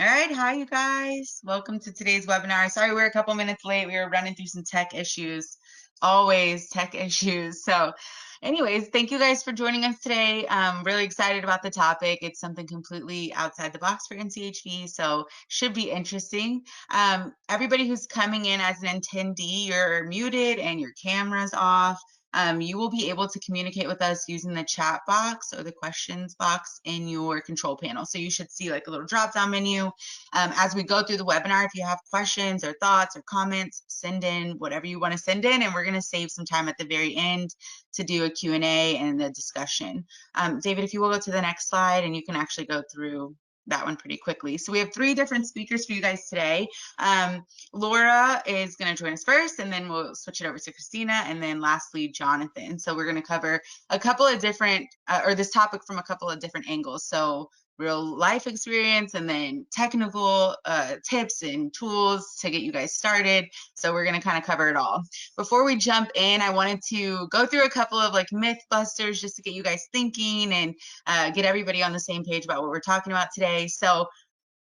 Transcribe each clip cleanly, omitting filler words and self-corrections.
All right, hi you guys. Welcome to today's webinar. Sorry we're a couple minutes late. We were running through some tech issues, always tech issues. So anyways, thank you guys for joining us today. I'm really excited about the topic. It's something completely outside the box for NCHV, so should be interesting. Everybody who's coming in as an attendee, you're muted and your camera's off. You will be able to communicate with us using the chat box or the questions box in your control panel. So you should see like a little drop down menu. As we go through the webinar, if you have questions or thoughts or comments, send in whatever you want to send in, and we're going to save some time at the very end to do a Q&A and a discussion. David, if you will go to the next slide, and you can actually go through that one pretty quickly. So we have 3 different speakers for you guys today. Laura is going to join us first, and then we'll switch it over to Christina, and then lastly, Jonathan. So we're going to cover a couple of different, or this topic from a couple of different angles. So real life experience, and then technical tips and tools to get you guys started. So we're going to kind of cover it all. Before we jump in, I wanted to go through a couple of like myth busters just to get you guys thinking and get everybody on the same page about what we're talking about today. So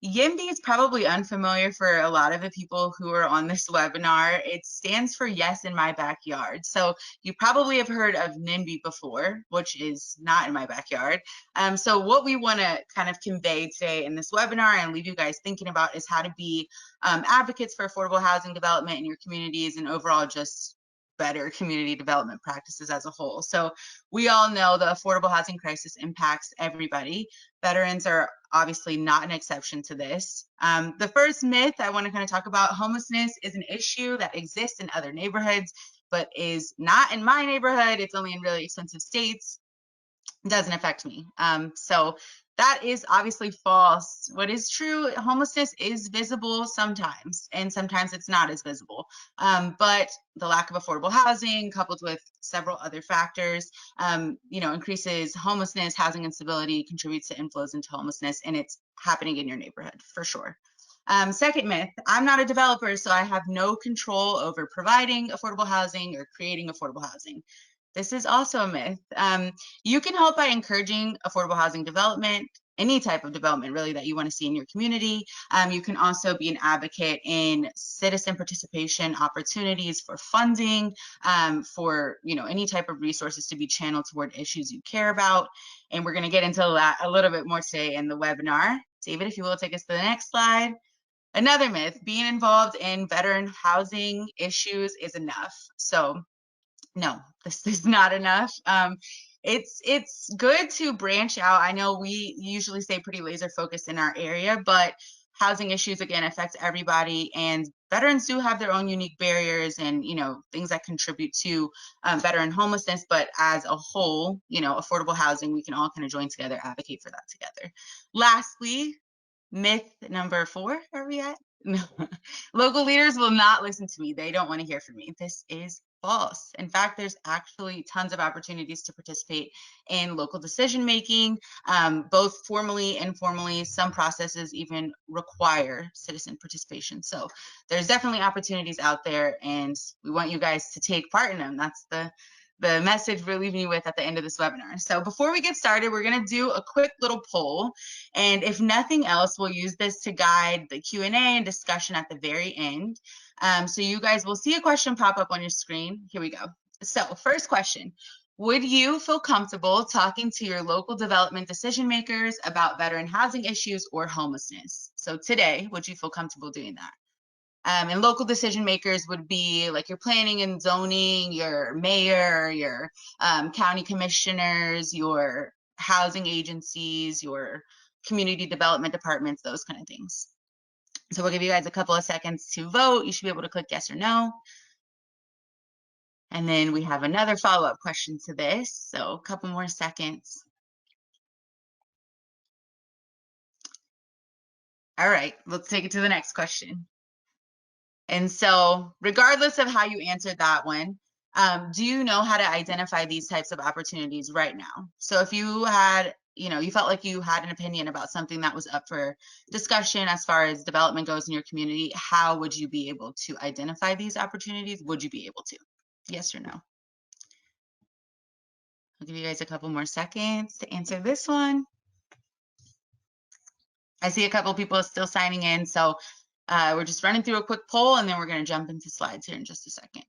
YIMBY is probably unfamiliar for a lot of the people who are on this webinar. It stands for Yes in My Backyard. So you probably have heard of NIMBY before, which is not in my backyard. So what we want to kind of convey today in this webinar and leave you guys thinking about is how to be advocates for affordable housing development in your communities and overall just better community development practices as a whole. So we all know the affordable housing crisis impacts everybody. Veterans are obviously not an exception to this. The first myth I want to kind of talk about: homelessness is an issue that exists in other neighborhoods, but is not in my neighborhood. It's only in really expensive states. It doesn't affect me. So that is obviously false. What is true, homelessness is visible sometimes, and sometimes it's not as visible. But the lack of affordable housing, coupled with several other factors, increases homelessness, housing instability, contributes to inflows into homelessness, and it's happening in your neighborhood for sure. Second myth: I'm not a developer, so I have no control over providing affordable housing or creating affordable housing. This is also a myth. You can help by encouraging affordable housing development, any type of development really that you want to see in your community. You can also be an advocate in citizen participation opportunities for funding, for any type of resources to be channeled toward issues you care about. And we're going to get into that a little bit more today in the webinar. David, if you will take us to the next slide. Another myth: being involved in veteran housing issues is enough. So no, this is not enough. It's good to branch out. I know we usually stay pretty laser focused in our area, but housing issues again affect everybody, and veterans do have their own unique barriers and things that contribute to veteran homelessness. But as a whole, affordable housing, we can all kind of join together, advocate for that together. Lastly, myth number 4, are we at? No. Local leaders will not listen to me. They don't want to hear from me. This is false. In fact, there's actually tons of opportunities to participate in local decision making, both formally and informally. Some processes even require citizen participation. So there's definitely opportunities out there, and we want you guys to take part in them. That's the message we're leaving you with at the end of this webinar. So before we get started, we're going to do a quick little poll. And if nothing else, we'll use this to guide the Q&A and discussion at the very end. So you guys will see a question pop up on your screen. Here we go. So first question: would you feel comfortable talking to your local development decision makers about veteran housing issues or homelessness? So today, would you feel comfortable doing that? And local decision makers would be like your planning and zoning, your mayor, your county commissioners, your housing agencies, your community development departments, those kind of things. So we'll give you guys a couple of seconds to vote. You should be able to click yes or no. And then we have another follow-up question to this. So a couple more seconds. All right, let's take it to the next question. And so regardless of how you answered that one, do you know how to identify these types of opportunities right now? So if you had, you felt like you had an opinion about something that was up for discussion as far as development goes in your community, how would you be able to identify these opportunities? Would you be able to? Yes or no? I'll give you guys a couple more seconds to answer this one. I see a couple people still signing in, so we're just running through a quick poll, and then we're going to jump into slides here in just a second.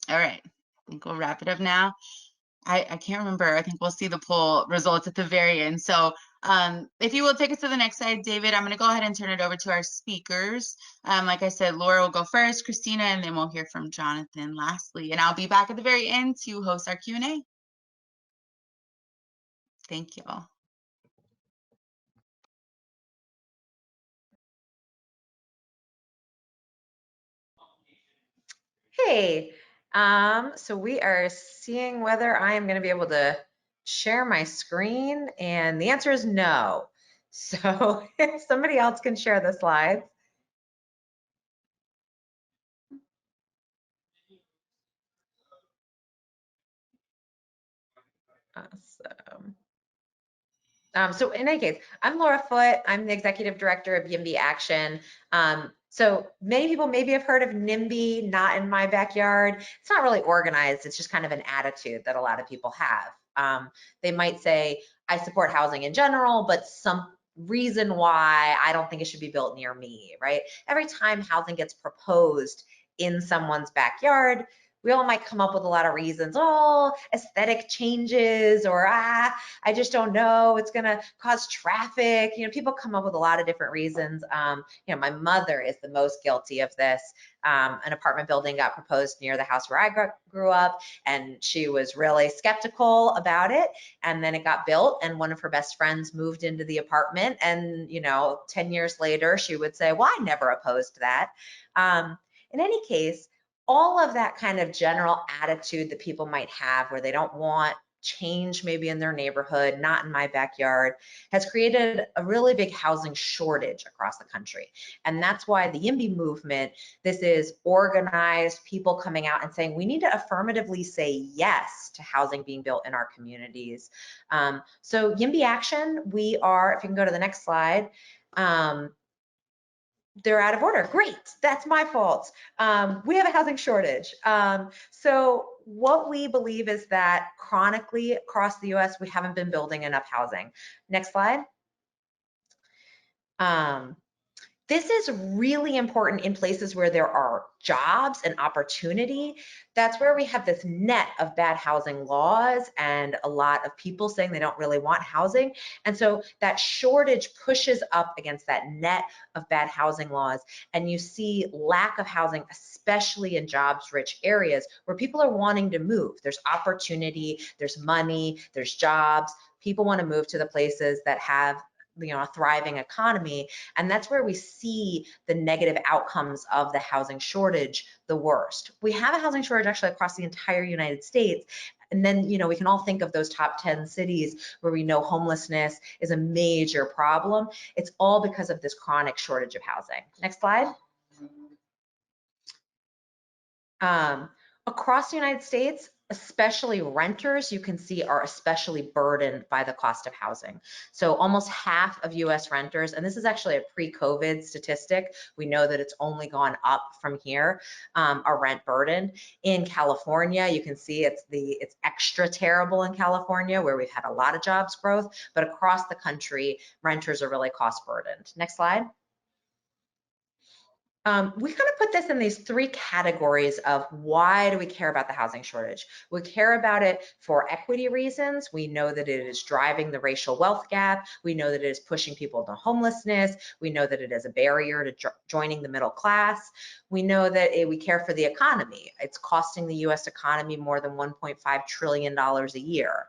All right, I think we'll wrap it up now. I can't remember. I think we'll see the poll results at the very end. So if you will take us to the next slide, David, I'm going to go ahead and turn it over to our speakers. Like I said, Laura will go first, Christina, and then we'll hear from Jonathan lastly. And I'll be back at the very end to host our Q&A. Thank you all. Hey, so we are seeing whether I am going to be able to share my screen, and the answer is no. So if somebody else can share the slides. Awesome. So in any case, I'm Laura Foote. I'm the executive director of YIMBY Action. So many people maybe have heard of NIMBY, not in my backyard. It's not really organized. It's just kind of an attitude that a lot of people have. They might say, I support housing in general, but some reason why I don't think it should be built near me, right? Every time housing gets proposed in someone's backyard, we all might come up with a lot of reasons. Oh, aesthetic changes, or I just don't know, it's gonna cause traffic. You know, people come up with a lot of different reasons. You know, my mother is the most guilty of this. An apartment building got proposed near the house where I grew up, and she was really skeptical about it. And then it got built, and one of her best friends moved into the apartment. And, you know, 10 years later, she would say, well, I never opposed that. In any case, all of that kind of general attitude that people might have where they don't want change maybe in their neighborhood, not in my backyard, has created a really big housing shortage across the country. And that's why the YIMBY movement, this is organized people coming out and saying, we need to affirmatively say yes to housing being built in our communities. So YIMBY Action, we are, if you can go to the next slide, they're out of order. Great, that's my fault. We have a housing shortage. So what we believe is that chronically across the US, we haven't been building enough housing. Next slide. This is really important in places where there are jobs and opportunity. That's where we have this net of bad housing laws and a lot of people saying they don't really want housing. And so that shortage pushes up against that net of bad housing laws. And you see lack of housing, especially in jobs-rich areas where people are wanting to move. There's opportunity, there's money, there's jobs. People want to move to the places that have, you know, a thriving economy. And that's where we see the negative outcomes of the housing shortage the worst. We have a housing shortage actually across the entire United States. And then, you know, we can all think of those top 10 cities where we know homelessness is a major problem. It's all because of this chronic shortage of housing. Next slide. Across the United States, especially renters, you can see are especially burdened by the cost of housing. So almost half of US renters, and this is actually a pre-COVID statistic, we know that it's only gone up from here, are rent burdened. In California, you can see it's extra terrible in California where we've had a lot of jobs growth, but across the country, renters are really cost burdened. Next slide. We kind of put this in these three categories of why do we care about the housing shortage? We care about it for equity reasons. We know that it is driving the racial wealth gap. We know that it is pushing people into homelessness. We know that it is a barrier to joining the middle class. We know that we care for the economy. It's costing the US economy more than $1.5 trillion a year.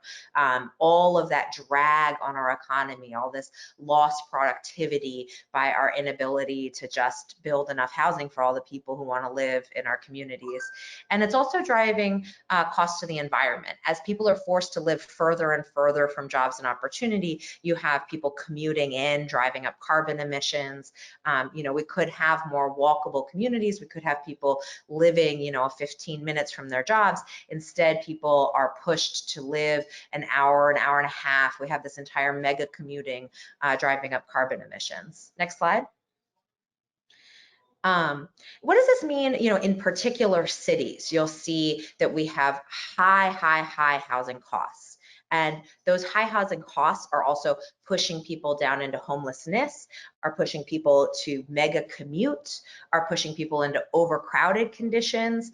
All of that drag on our economy, all this lost productivity by our inability to just build enough housing for all the people who want to live in our communities. And it's also driving costs to the environment. As people are forced to live further and further from jobs and opportunity, you have people commuting in, driving up carbon emissions. You know, we could have more walkable communities. We could have people living, you know, 15 minutes from their jobs. Instead, people are pushed to live an hour and a half. We have this entire mega commuting driving up carbon emissions. Next slide. What does this mean, you know, in particular cities? You'll see that we have high housing costs. And those high housing costs are also pushing people down into homelessness, are pushing people to mega commute, are pushing people into overcrowded conditions.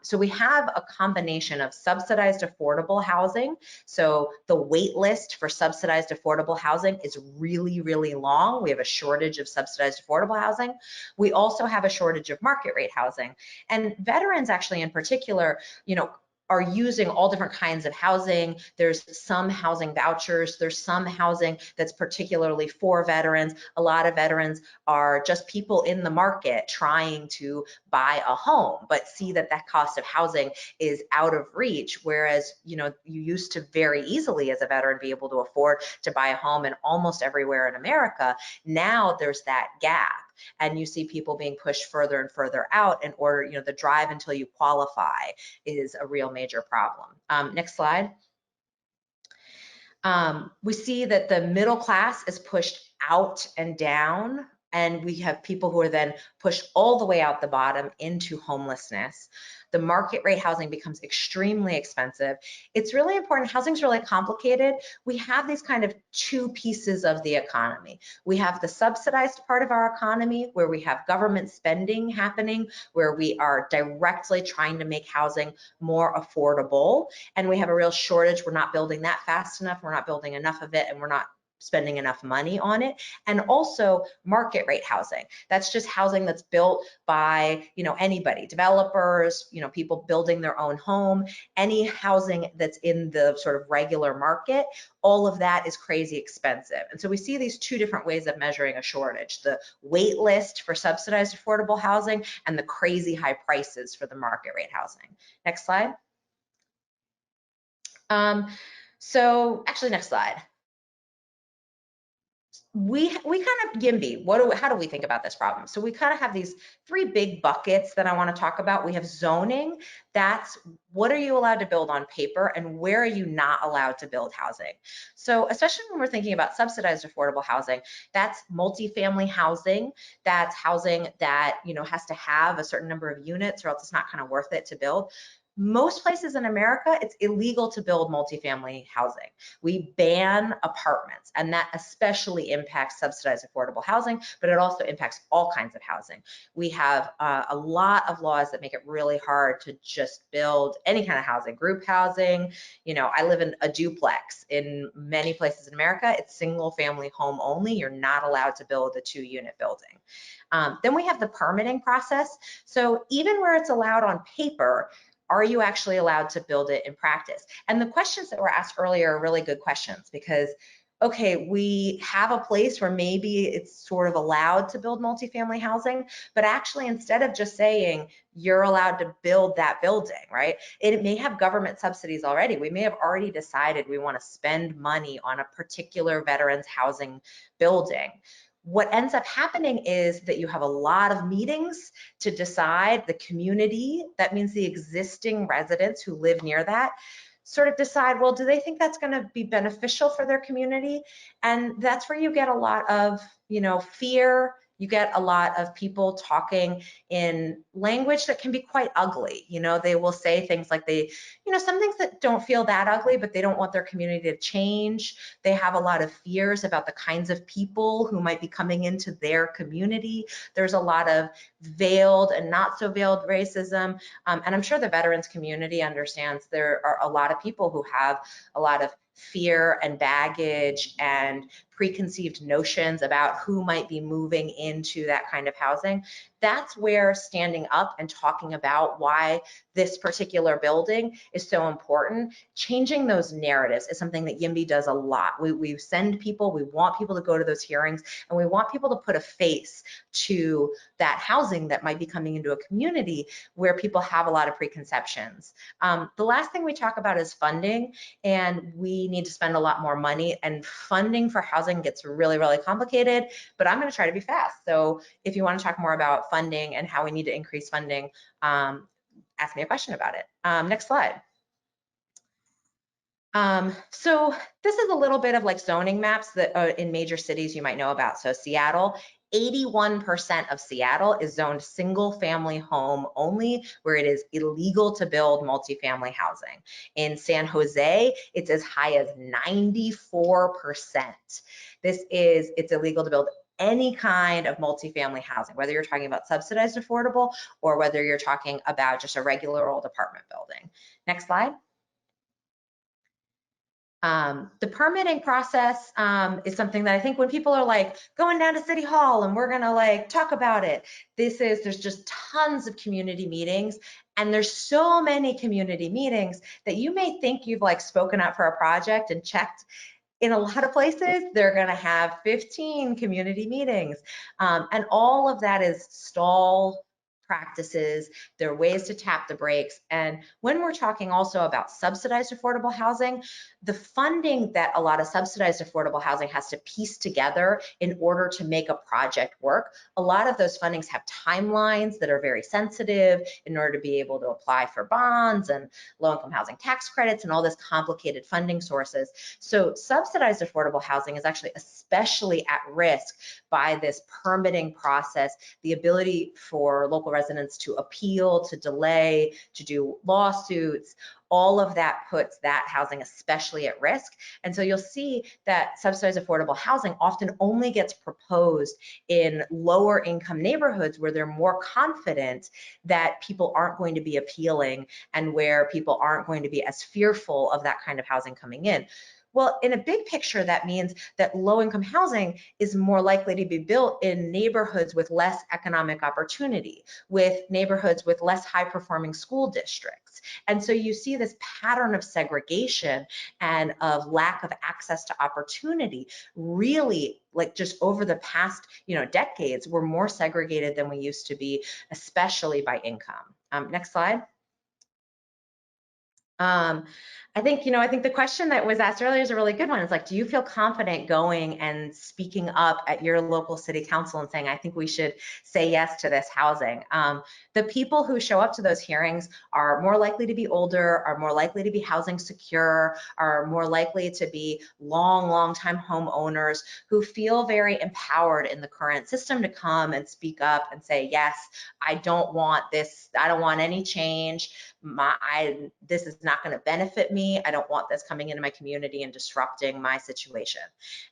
So we have a combination of subsidized affordable housing. So the wait list for subsidized affordable housing is really, really long. We have a shortage of subsidized affordable housing. We also have a shortage of market rate housing. And veterans actually in particular, are using all different kinds of housing. There's some housing vouchers. There's some housing that's particularly for veterans. A lot of veterans are just people in the market trying to buy a home, but see that that cost of housing is out of reach. Whereas, you used to very easily as a veteran be able to afford to buy a home in almost everywhere in America. Now there's that gap. And you see people being pushed further and further out in order, the drive until you qualify is a real major problem. Next slide. We see that the middle class is pushed out and down, and we have people who are then pushed all the way out the bottom into homelessness. The market rate housing becomes extremely expensive. It's really important. Housing's really complicated. We have these kind of two pieces of the economy. We have the subsidized part of our economy where we have government spending happening, where we are directly trying to make housing more affordable. And we have a real shortage. We're not building that fast enough. We're not building enough of it, and we're not spending enough money on it. And also market rate housing. That's just housing that's built by, anybody, developers, people building their own home, any housing that's in the sort of regular market. All of that is crazy expensive. And so we see these two different ways of measuring a shortage: the wait list for subsidized affordable housing and the crazy high prices for the market rate housing. Next slide. So actually, next slide. We kind of YIMBY, how do we think about this problem? So we kind of have these three big buckets that I want to talk about. We have zoning. That's what are you allowed to build on paper, and where are you not allowed to build housing? So especially when we're thinking about subsidized affordable housing, that's multifamily housing. That's housing that has to have a certain number of units, or else it's not kind of worth it to build. Most places in America, it's illegal to build multifamily housing. We ban apartments, and that especially impacts subsidized affordable housing, but it also impacts all kinds of housing. We have a lot of laws that make it really hard to just build any kind of housing, group housing. I live in a duplex. In many places in America, it's single family home only. You're not allowed to build a 2-unit building. Then we have the permitting process. So even where it's allowed on paper, are you actually allowed to build it in practice? And the questions that were asked earlier are really good questions, because, okay, we have a place where maybe it's sort of allowed to build multifamily housing, but actually instead of just saying you're allowed to build that building, right? It may have government subsidies already. We may have already decided we want to spend money on a particular veterans housing building. What ends up happening is that you have a lot of meetings to decide. The community, that means the existing residents who live near that, sort of decide, well, do they think that's going to be beneficial for their community? And that's where you get a lot of, fear. You get a lot of people talking in language that can be quite ugly. They will say things like some things that don't feel that ugly, but they don't want their community to change. They have a lot of fears about the kinds of people who might be coming into their community. There's a lot of veiled and not so veiled racism. And I'm sure the veterans community understands there are a lot of people who have a lot of fear and baggage and preconceived notions about who might be moving into that kind of housing. That's where standing up and talking about why this particular building is so important, changing those narratives is something that YIMBY does a lot. We send people, we want people to go to those hearings, and we want people to put a face to that housing that might be coming into a community where people have a lot of preconceptions. The last thing we talk about is funding, and we need to spend a lot more money, and funding for housing gets really, really complicated, but I'm going to try to be fast. So if you want to talk more about funding and how we need to increase funding, ask me a question about it. Next slide. So this is a little bit of like zoning maps that in major cities you might know about. So Seattle, 81% of Seattle is zoned single family home only, where it is illegal to build multifamily housing. In San Jose, it's as high as 94%. It's illegal to build any kind of multifamily housing, whether you're talking about subsidized affordable or whether you're talking about just a regular old apartment building. Next slide. The permitting process is something that I think when people are like going down to City Hall and we're gonna like talk about it, there's just tons of community meetings, and there's so many community meetings that you may think you've like spoken up for a project and checked. In a lot of places, they're going to have 15 community meetings. And all of that is stall practices. There are ways to tap the brakes. And when we're talking also about subsidized affordable housing, the funding that a lot of subsidized affordable housing has to piece together in order to make a project work, a lot of those fundings have timelines that are very sensitive in order to be able to apply for bonds and low-income housing tax credits and all this complicated funding sources. So subsidized affordable housing is actually especially at risk by this permitting process, the ability for local residents to appeal, to delay, to do lawsuits. All of that puts that housing especially at risk. And so you'll see that subsidized affordable housing often only gets proposed in lower income neighborhoods where they're more confident that people aren't going to be appealing and where people aren't going to be as fearful of that kind of housing coming in. Well, in a big picture, that means that low-income housing is more likely to be built in neighborhoods with less economic opportunity, with neighborhoods with less high-performing school districts. And so you see this pattern of segregation and of lack of access to opportunity really, like, just over the past, decades, we're more segregated than we used to be, especially by income. Next slide. I think the question that was asked earlier is a really good one. It's like, do you feel confident going and speaking up at your local city council and saying, I think we should say yes to this housing? The people who show up to those hearings are more likely to be older, are more likely to be housing secure, are more likely to be long time homeowners who feel very empowered in the current system to come and speak up and say, yes, I don't want this, I don't want any change. This is not going to benefit me. I don't want this coming into my community and disrupting my situation.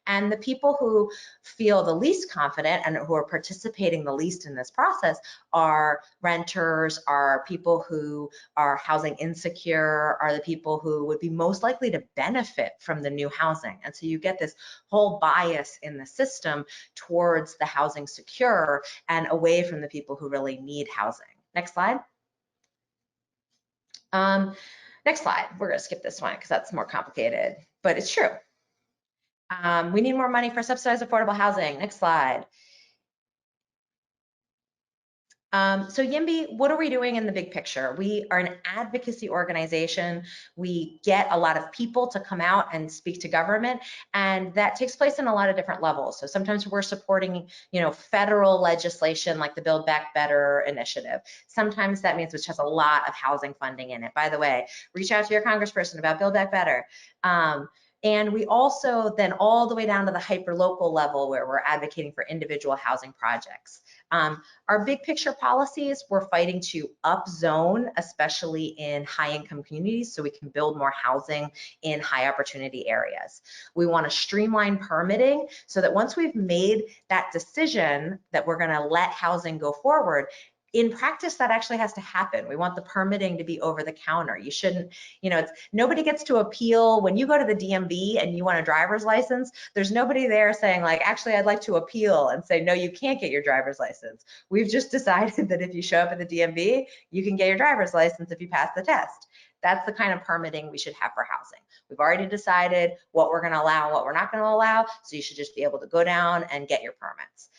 And the people who feel the least confident and who are participating the least in this process are renters, are people who are housing insecure, are the people who would be most likely to benefit from the new housing. And so you get this whole bias in the system towards the housing secure and away from the people who really need housing. Next slide. Next slide. We're going to skip this one because that's more complicated, but it's true. We need more money for subsidized affordable housing. Next slide. So YIMBY, what are we doing in the big picture? We are an advocacy organization. We get a lot of people to come out and speak to government, and that takes place in a lot of different levels. So sometimes we're supporting, federal legislation like the Build Back Better initiative. Sometimes that means, which has a lot of housing funding in it. By the way, reach out to your congressperson about Build Back Better. And we also then all the way down to the hyper-local level where we're advocating for individual housing projects. Our big picture policies, we're fighting to upzone, especially in high-income communities, so we can build more housing in high-opportunity areas. We want to streamline permitting so that once we've made that decision that we're going to let housing go forward, in practice, that actually has to happen. We want the permitting to be over the counter. You shouldn't, nobody gets to appeal. When you go to the DMV and you want a driver's license, there's nobody there saying like, actually, I'd like to appeal and say, no, you can't get your driver's license. We've just decided that if you show up at the DMV, you can get your driver's license if you pass the test. That's the kind of permitting we should have for housing. We've already decided what we're going to allow and what we're not going to allow, so you should just be able to go down and get your permits.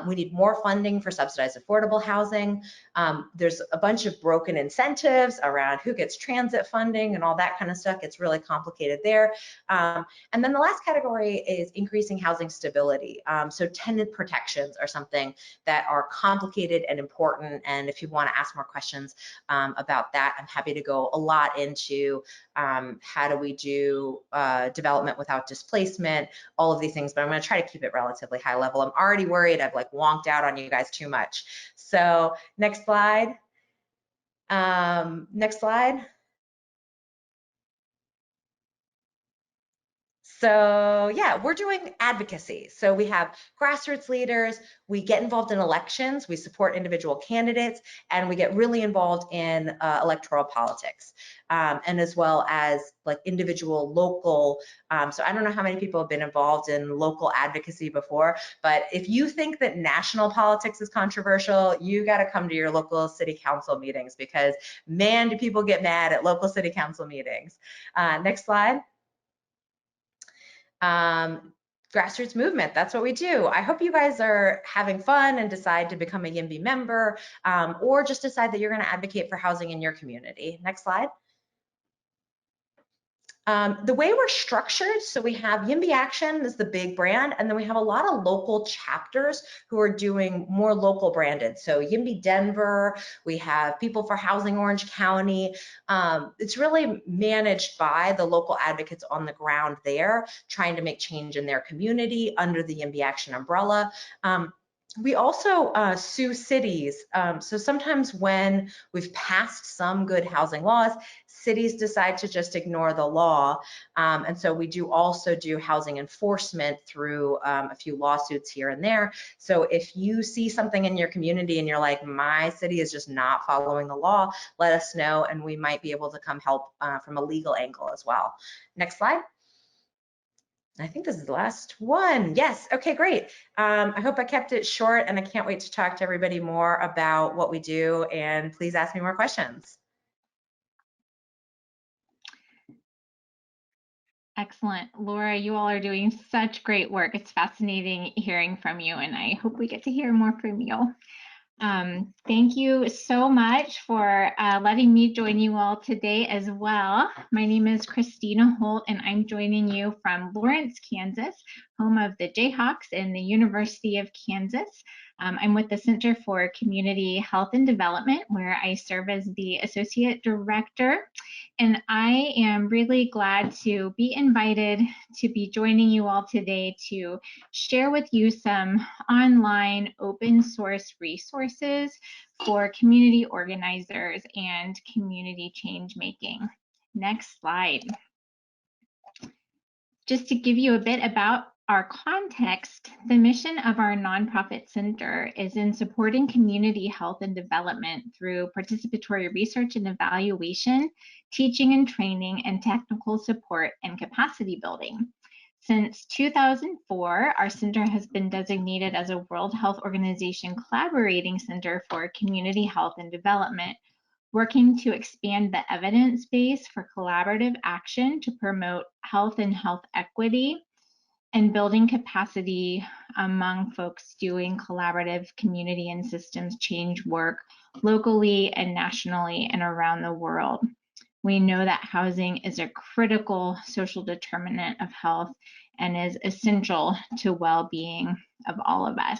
We need more funding for subsidized affordable housing. There's a bunch of broken incentives around who gets transit funding and all that kind of stuff. It's really complicated there. And then the last category is increasing housing stability. So tenant protections are something that are complicated and important. And if you want to ask more questions about that, I'm happy to go a lot into how do we do development without displacement, all of these things, but I'm going to try to keep it relatively high level. I'm already worried I've like wonked out on you guys too much. So next slide. Next slide. So yeah, we're doing advocacy. So we have grassroots leaders, we get involved in elections, we support individual candidates, and we get really involved in electoral politics, and as well as like individual local. So I don't know how many people have been involved in local advocacy before, but if you think that national politics is controversial, you got to come to your local city council meetings, because man, do people get mad at local city council meetings. Next slide. Grassroots movement, that's what we do. I hope you guys are having fun and decide to become a YIMBY member, or just decide that you're going to advocate for housing in your community. Next slide. The way we're structured, so we have YIMBY Action is the big brand, and then we have a lot of local chapters who are doing more local branded. So YIMBY Denver, we have People for Housing Orange County. It's really managed by the local advocates on the ground there, trying to make change in their community under the YIMBY Action umbrella. We also sue cities. So sometimes when we've passed some good housing laws, cities decide to just ignore the law. And so we do also do housing enforcement through a few lawsuits here and there. So if you see something in your community and you're like, my city is just not following the law, let us know, and we might be able to come help from a legal angle as well. Next slide. I think this is the last one. Yes, okay, great. I hope I kept it short, and I can't wait to talk to everybody more about what we do, and please ask me more questions. Excellent. Laura, you all are doing such great work. It's fascinating hearing from you, and I hope we get to hear more from you. Thank you so much for letting me join you all today as well. My name is Christina Holt, and I'm joining you from Lawrence, Kansas, home of the Jayhawks and the University of Kansas. I'm with the Center for Community Health and Development, where I serve as the Associate Director. And I am really glad to be invited to be joining you all today to share with you some online open source resources for community organizers and community change making. Next slide. Just to give you a bit about our context, the mission of our nonprofit center is in supporting community health and development through participatory research and evaluation, teaching and training, and technical support and capacity building. Since 2004, our center has been designated as a World Health Organization collaborating center for community health and development, working to expand the evidence base for collaborative action to promote health and health equity, and building capacity among folks doing collaborative community and systems change work locally and nationally and around the world. We know that housing is a critical social determinant of health and is essential to well-being of all of us.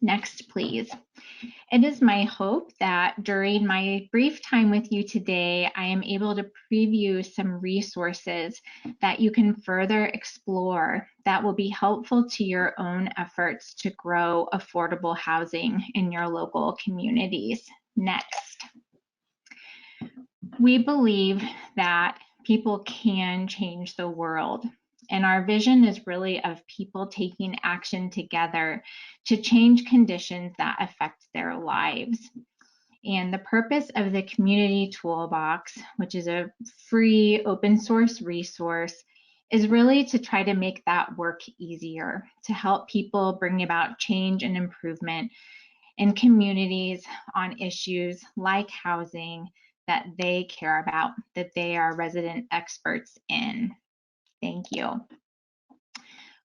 Next, please. It is my hope that during my brief time with you today, I am able to preview some resources that you can further explore that will be helpful to your own efforts to grow affordable housing in your local communities. Next. We believe that people can change the world. And our vision is really of people taking action together to change conditions that affect their lives. And the purpose of the Community Toolbox, which is a free open source resource, is really to try to make that work easier, to help people bring about change and improvement in communities on issues like housing that they care about, that they are resident experts in. Thank you.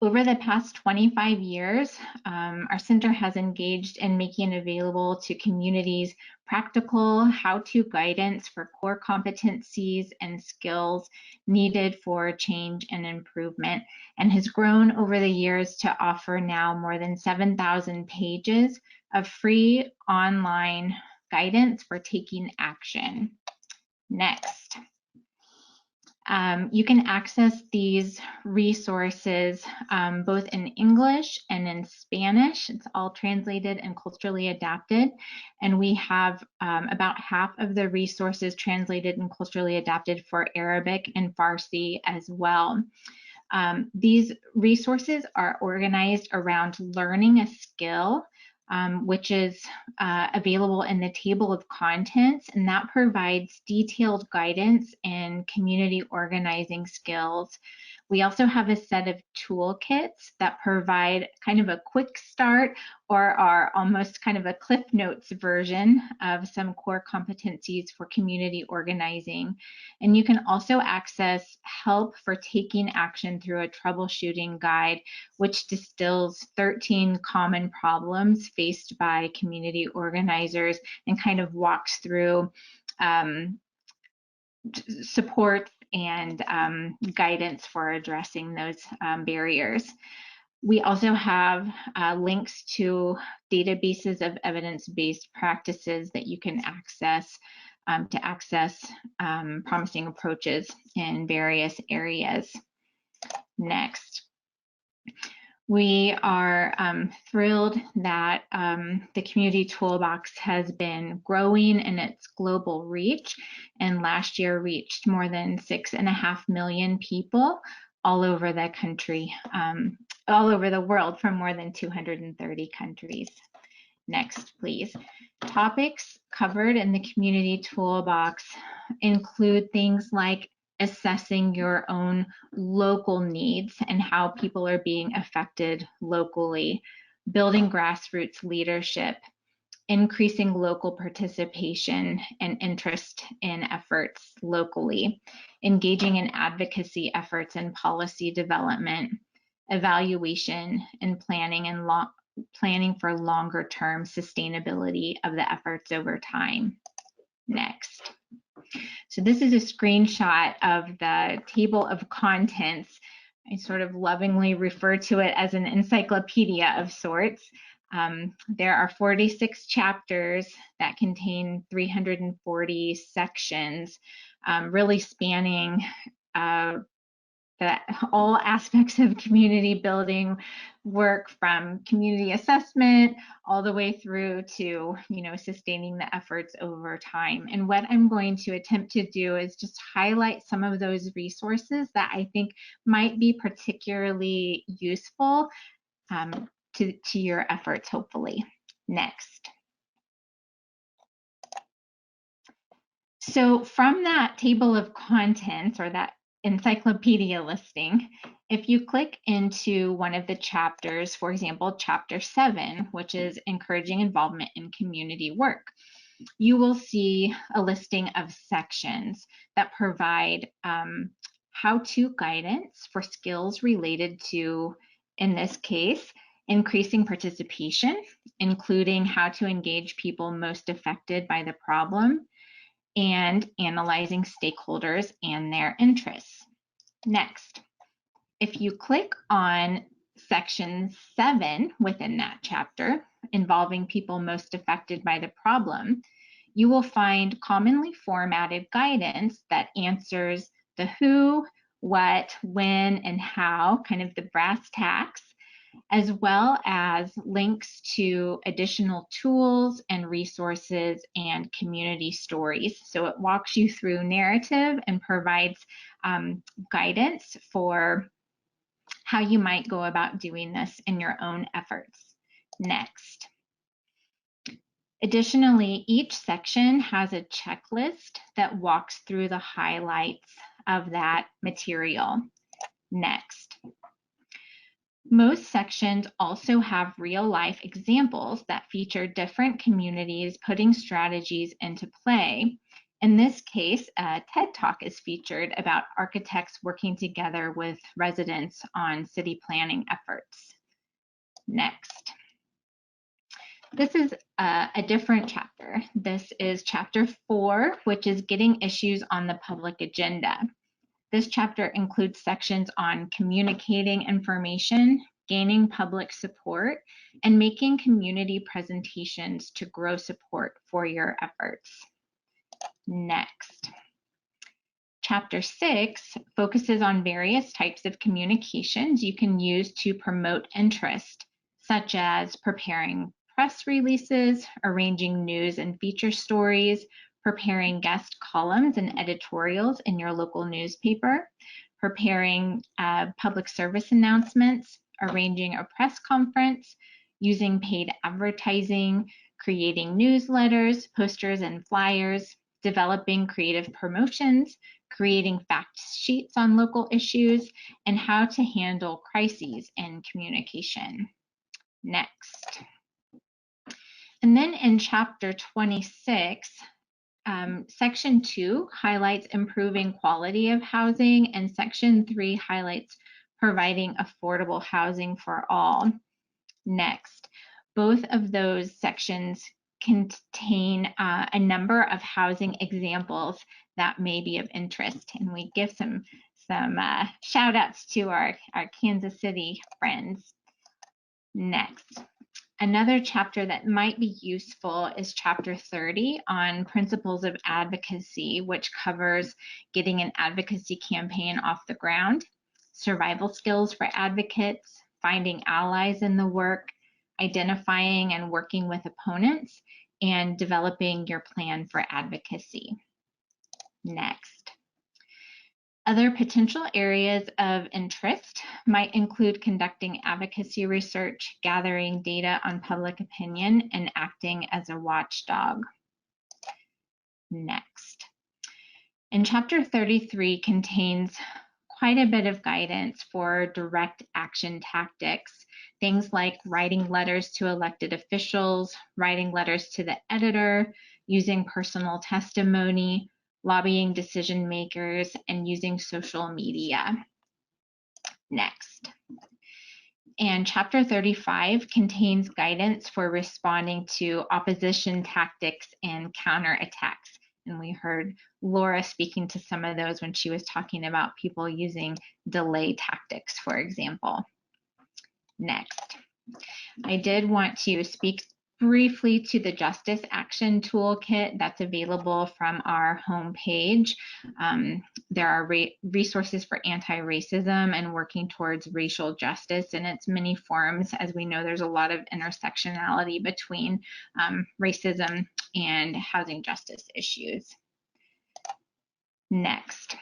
Over the past 25 years, our center has engaged in making available to communities practical how-to guidance for core competencies and skills needed for change and improvement, and has grown over the years to offer now more than 7,000 pages of free online guidance for taking action. Next. You can access these resources both in English and in Spanish. It's all translated and culturally adapted. And we have about half of the resources translated and culturally adapted for Arabic and Farsi as well. These resources are organized around learning a skill, which is available in the table of contents, and that provides detailed guidance in community organizing skills. We also have a set of toolkits that provide kind of a quick start or are almost kind of a Cliff Notes version of some core competencies for community organizing. And you can also access help for taking action through a troubleshooting guide, which distills 13 common problems faced by community organizers and kind of walks through support and guidance for addressing those barriers. We also have links to databases of evidence-based practices that you can access to access promising approaches in various areas. Next. We are thrilled that the Community Toolbox has been growing in its global reach, and last year reached more than 6.5 million people all over the country, all over the world from more than 230 countries. Next, please. Topics covered in the Community Toolbox include things like assessing your own local needs and how people are being affected locally, building grassroots leadership, increasing local participation and interest in efforts locally, engaging in advocacy efforts and policy development, evaluation and planning for longer term sustainability of the efforts over time. Next. So this is a screenshot of the table of contents. I sort of lovingly refer to it as an encyclopedia of sorts. There are 46 chapters that contain 340 sections, really spanning all aspects of community building work, from community assessment all the way through to, sustaining the efforts over time. And what I'm going to attempt to do is just highlight some of those resources that I think might be particularly useful to your efforts, hopefully. Next. So from that table of contents, or that encyclopedia listing, if you click into one of the chapters, for example, chapter 7, which is encouraging involvement in community work, you will see a listing of sections that provide how-to guidance for skills related to, in this case, increasing participation, including how to engage people most affected by the problem, and analyzing stakeholders and their interests. Next, if you click on section 7 within that chapter, involving people most affected by the problem, you will find commonly formatted guidance that answers the who, what, when, and how, kind of the brass tacks, as well as links to additional tools and resources and community stories. So it walks you through narrative and provides guidance for how you might go about doing this in your own efforts. Next. Additionally, each section has a checklist that walks through the highlights of that material. Next. Most sections also have real-life examples that feature different communities putting strategies into play. In this case, a TED Talk is featured about architects working together with residents on city planning efforts. Next. This is a different chapter. This is chapter 4, which is getting issues on the public agenda. This chapter includes sections on communicating information, gaining public support, and making community presentations to grow support for your efforts. Next. Chapter 6 focuses on various types of communications you can use to promote interest, such as preparing press releases, arranging news and feature stories, preparing guest columns and editorials in your local newspaper, preparing public service announcements, arranging a press conference, using paid advertising, creating newsletters, posters, and flyers, developing creative promotions, creating fact sheets on local issues, and how to handle crises in communication. Next. And then in chapter 26, section 2 highlights improving quality of housing, and section 3 highlights providing affordable housing for all. Next, both of those sections contain a number of housing examples that may be of interest, and we give some shout outs to our Kansas City friends. Next, another chapter that might be useful is chapter 30 on principles of advocacy, which covers getting an advocacy campaign off the ground, survival skills for advocates, finding allies in the work, identifying and working with opponents, and developing your plan for advocacy. Next. Other potential areas of interest might include conducting advocacy research, gathering data on public opinion, and acting as a watchdog. Next. And chapter 33 contains quite a bit of guidance for direct action tactics, things like writing letters to elected officials, writing letters to the editor, using personal testimony, lobbying decision makers, and using social media. Next. And chapter 35 contains guidance for responding to opposition tactics and counterattacks. And we heard Laura speaking to some of those when she was talking about people using delay tactics, for example. Next, I did want to speak briefly to the Justice Action Toolkit that's available from our homepage. There are resources for anti-racism and working towards racial justice in its many forms. As we know, there's a lot of intersectionality between racism and housing justice issues. Next.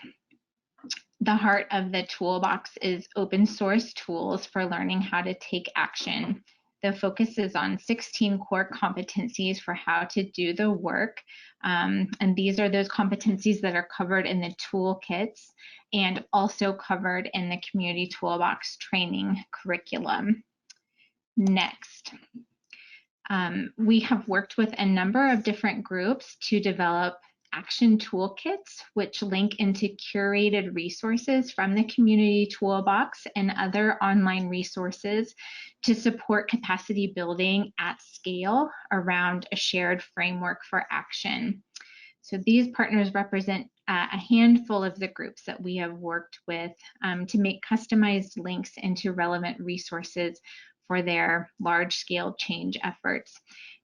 The heart of the toolbox is open source tools for learning how to take action. The focus is on 16 core competencies for how to do the work. And these are those competencies that are covered in the toolkits and also covered in the Community Toolbox training curriculum. Next. We have worked with a number of different groups to develop action toolkits, which link into curated resources from the Community Toolbox and other online resources to support capacity building at scale around a shared framework for action. So these partners represent a handful of the groups that we have worked with to make customized links into relevant resources for their large-scale change efforts.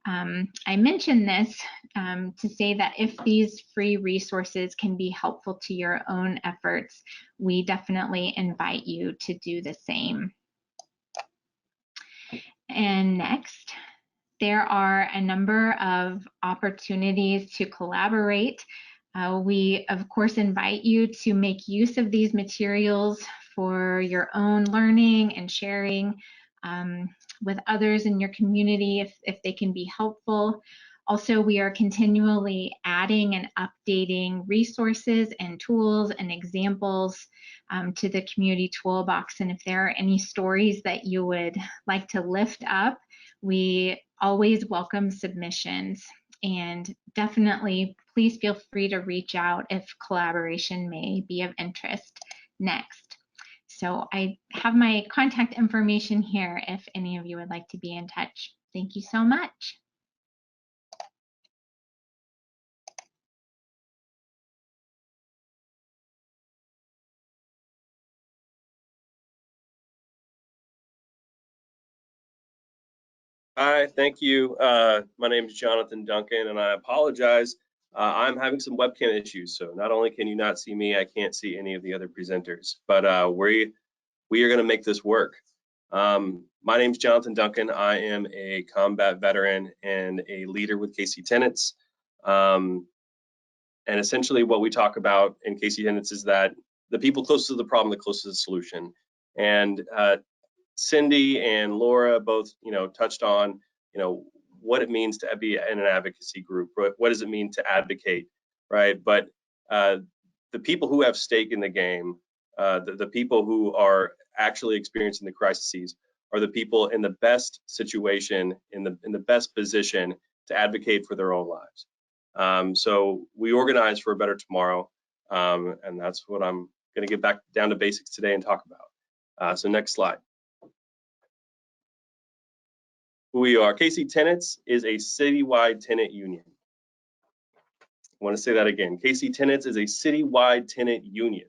I mention this to say that if these free resources can be helpful to your own efforts, we definitely invite you to do the same. And next, there are a number of opportunities to collaborate. We, of course, invite you to make use of these materials for your own learning and sharing with others in your community if they can be helpful. Also, we are continually adding and updating resources and tools and examples to the Community Toolbox. And if there are any stories that you would like to lift up, we always welcome submissions. And definitely, please feel free to reach out if collaboration may be of interest. Next. So I have my contact information here if any of you would like to be in touch. Thank you so much. Hi, thank you. My name is Jonathan Duncan, and I apologize. I'm having some webcam issues, so not only can you not see me, I can't see any of the other presenters, but we are going to make this work. My name's Jonathan Duncan. I am a combat veteran and a leader with KC Tenants. And essentially what we talk about in KC Tenants is that the people closest to the problem, the closest to the solution. And Cindy and Laura both, touched on, what it means to be in an advocacy group. What does it mean to advocate, right? But the people who have stake in the game, the people who are actually experiencing the crises, are the people in the best situation, in the best position to advocate for their own lives. So we organize for a better tomorrow, and that's what I'm going to get back down to basics today and talk about. So next slide. Who we are. KC Tenants is a citywide tenant union. I want to say that again. KC Tenants is a citywide tenant union.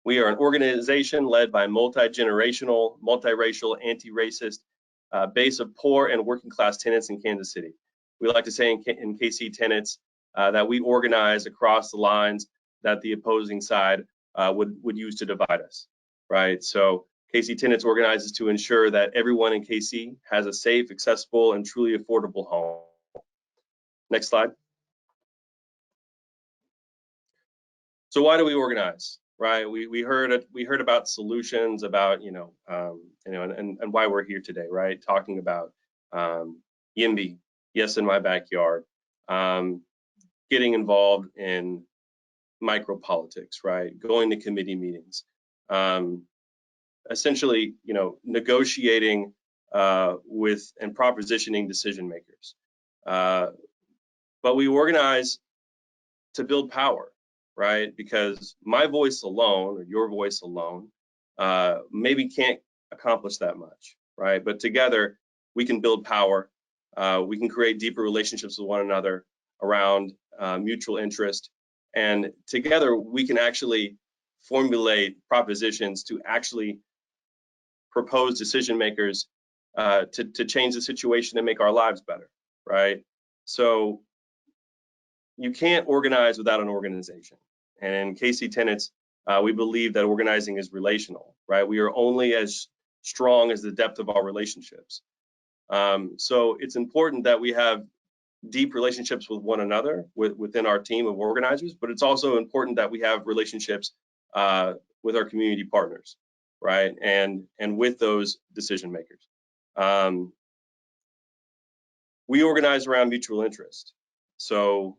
We are an organization led by multi-generational, multiracial, anti-racist base of poor and working class tenants in Kansas City. We like to say in KC Tenants that we organize across the lines that the opposing side would use to divide us, right? So KC Tenants organizes to ensure that everyone in KC has a safe, accessible, and truly affordable home. Next slide. So why do we organize, right? We heard about solutions, about and why we're here today, right? Talking about YIMBY, yes in my backyard, getting involved in micropolitics, right? Going to committee meetings. Essentially, negotiating with and propositioning decision makers. But we organize to build power, right? Because my voice alone, or your voice alone, maybe can't accomplish that much, right? But together, we can build power. We can create deeper relationships with one another around mutual interest. And together, we can actually formulate propositions to actually propose decision makers to change the situation and make our lives better, right? So you can't organize without an organization. And in KC Tenants, we believe that organizing is relational, right? We are only as strong as the depth of our relationships. So it's important that we have deep relationships with one another within our team of organizers, but it's also important that we have relationships with our community partners, right? And with those decision makers. We organize around mutual interest. So,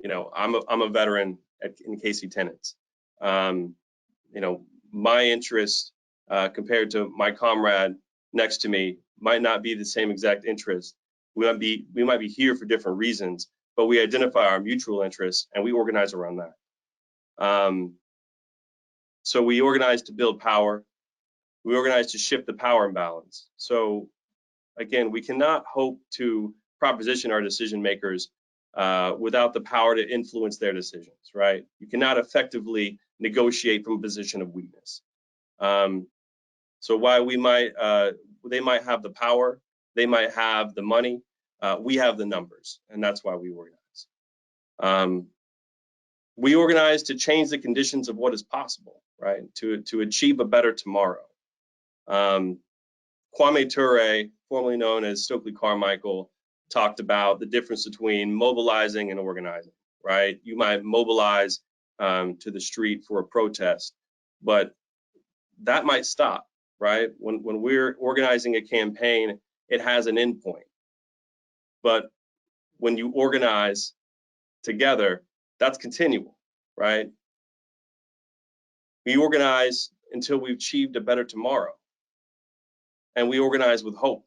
I'm a veteran in KC Tenants. My interest compared to my comrade next to me might not be the same exact interest. We might be here for different reasons, but we identify our mutual interests and we organize around that. So we organize to build power. We organize to shift the power imbalance. So again, we cannot hope to proposition our decision makers without the power to influence their decisions, right? You cannot effectively negotiate from a position of weakness. So while they might have the power, they might have the money, we have the numbers, and that's why we organize. We organize to change the conditions of what is possible, right? To achieve a better tomorrow. Kwame Ture, formerly known as Stokely Carmichael, talked about the difference between mobilizing and organizing, right? You might mobilize to the street for a protest, but that might stop, right? When we're organizing a campaign, it has an endpoint. But when you organize together, that's continual, right? We organize until we've achieved a better tomorrow. And we organize with hope.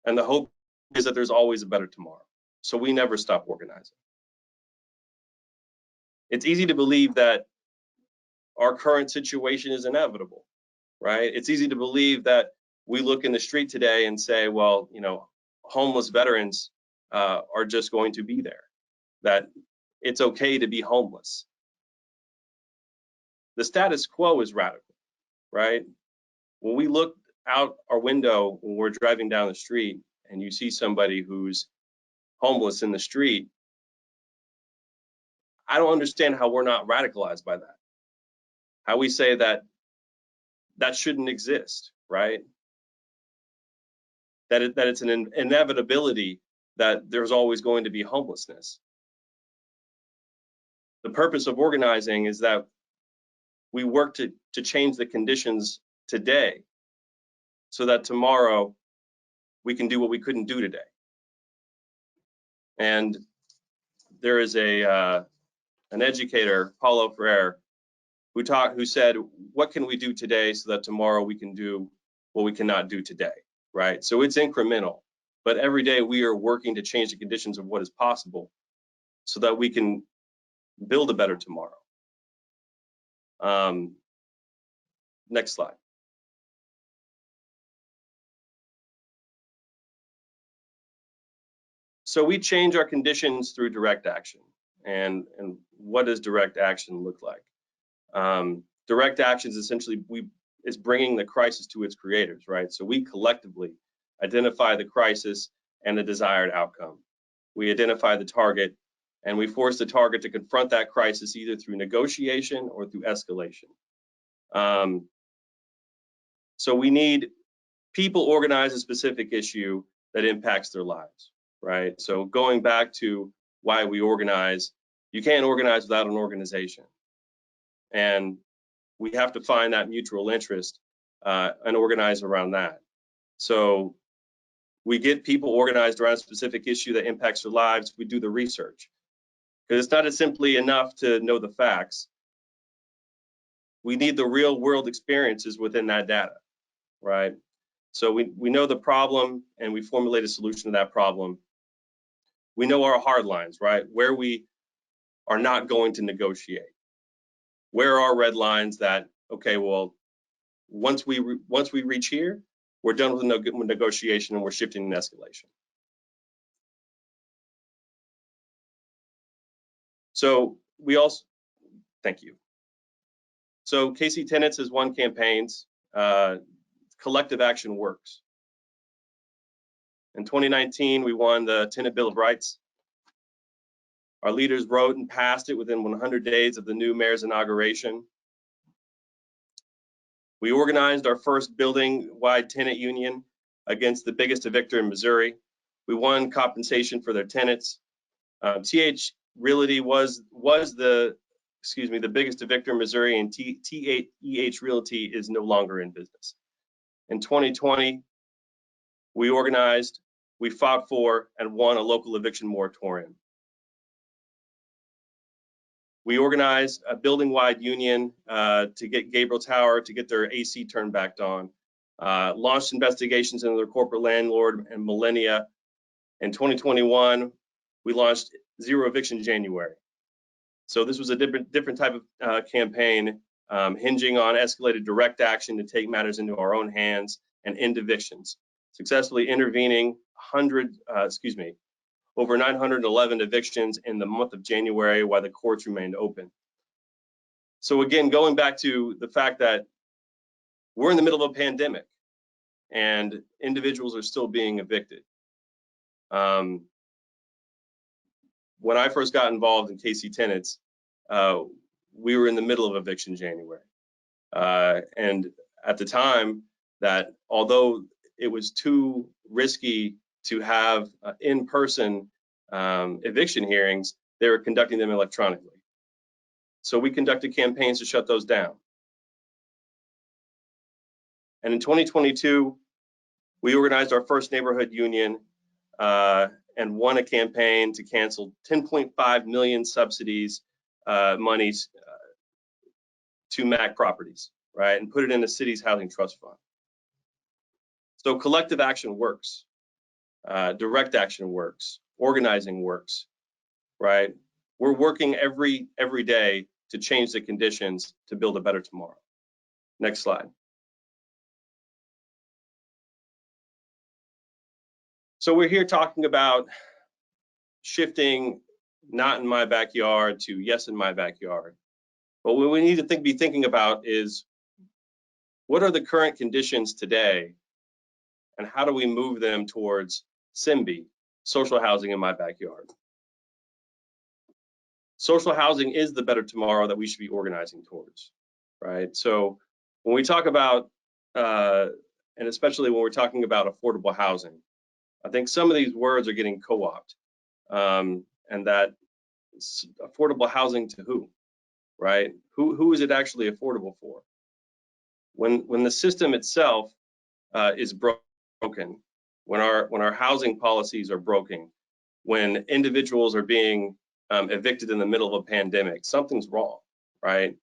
And the hope is that there's always a better tomorrow. So we never stop organizing. It's easy to believe that our current situation is inevitable, right? It's easy to believe that we look in the street today and say, well, homeless veterans are just going to be there, that it's okay to be homeless. The status quo is radical, right? When we look out our window when we're driving down the street and you see somebody who's homeless in the street, I don't understand how we're not radicalized by that. How we say that that shouldn't exist, right? That it's an inevitability that there's always going to be homelessness. The purpose of organizing is that we work to change the conditions today so that tomorrow we can do what we couldn't do today. And there is an educator, Paulo Freire, who said, what can we do today so that tomorrow we can do what we cannot do today, right? So it's incremental, but every day we are working to change the conditions of what is possible so that we can build a better tomorrow. Next slide. So we change our conditions through direct action. And what does direct action look like? Direct action is essentially is bringing the crisis to its creators, right? So we collectively identify the crisis and the desired outcome. We identify the target and we force the target to confront that crisis either through negotiation or through escalation. So we need people organize a specific issue that impacts their lives, right? So going back to why we organize, you can't organize without an organization. And we have to find that mutual interest and organize around that. So we get people organized around a specific issue that impacts their lives. We do the research because it's not as simply enough to know the facts. We need the real world experiences within that data, right? So we know the problem and we formulate a solution to that problem. We know our hard lines, right? Where we are not going to negotiate. Where are red lines that, okay, well, once we reach here, we're done with negotiation and we're shifting to escalation. So we also, thank you. So KC Tenants has won campaigns. Collective action works. In 2019, we won the Tenant Bill of Rights. Our leaders wrote and passed it within 100 days of the new mayor's inauguration. We organized our first building-wide tenant union against the biggest evictor in Missouri. We won compensation for their tenants. TH Realty was the biggest evictor in Missouri, and TEH Realty is no longer in business. In 2020, we organized, we fought for, and won a local eviction moratorium. We organized a building-wide union to get Gabriel Tower to get their AC turned back on. Launched investigations into their corporate landlord and Millennia. In 2021, we launched Zero Eviction January. So this was a different type of campaign, hinging on escalated direct action to take matters into our own hands and end evictions, successfully intervening over 911 evictions in the month of January while the courts remained open. So again, going back to the fact that we're in the middle of a pandemic and individuals are still being evicted. When I first got involved in KC Tenants, we were in the middle of eviction January. And at the time, that although it was too risky to have in-person eviction hearings, they were conducting them electronically. So we conducted campaigns to shut those down. And in 2022, we organized our first neighborhood union and won a campaign to cancel 10.5 million subsidies monies to MAC properties, right, and put it in the city's housing trust fund. So collective action works, direct action works, organizing works, right? We're working every day to change the conditions to build a better tomorrow. Next slide. So we're here talking about shifting not in my backyard to yes in my backyard. But what we need to be thinking about is what are the current conditions today and how do we move them towards YIMBY, social housing in my backyard? social housing is the better tomorrow that we should be organizing towards, right? So when we talk about, and especially when we're talking about affordable housing, I think some of these words are getting co-opted, and that affordable housing to who, right? Who is it actually affordable for? When the system itself is broken, when our housing policies are broken, when individuals are being evicted in the middle of a pandemic, something's wrong, right?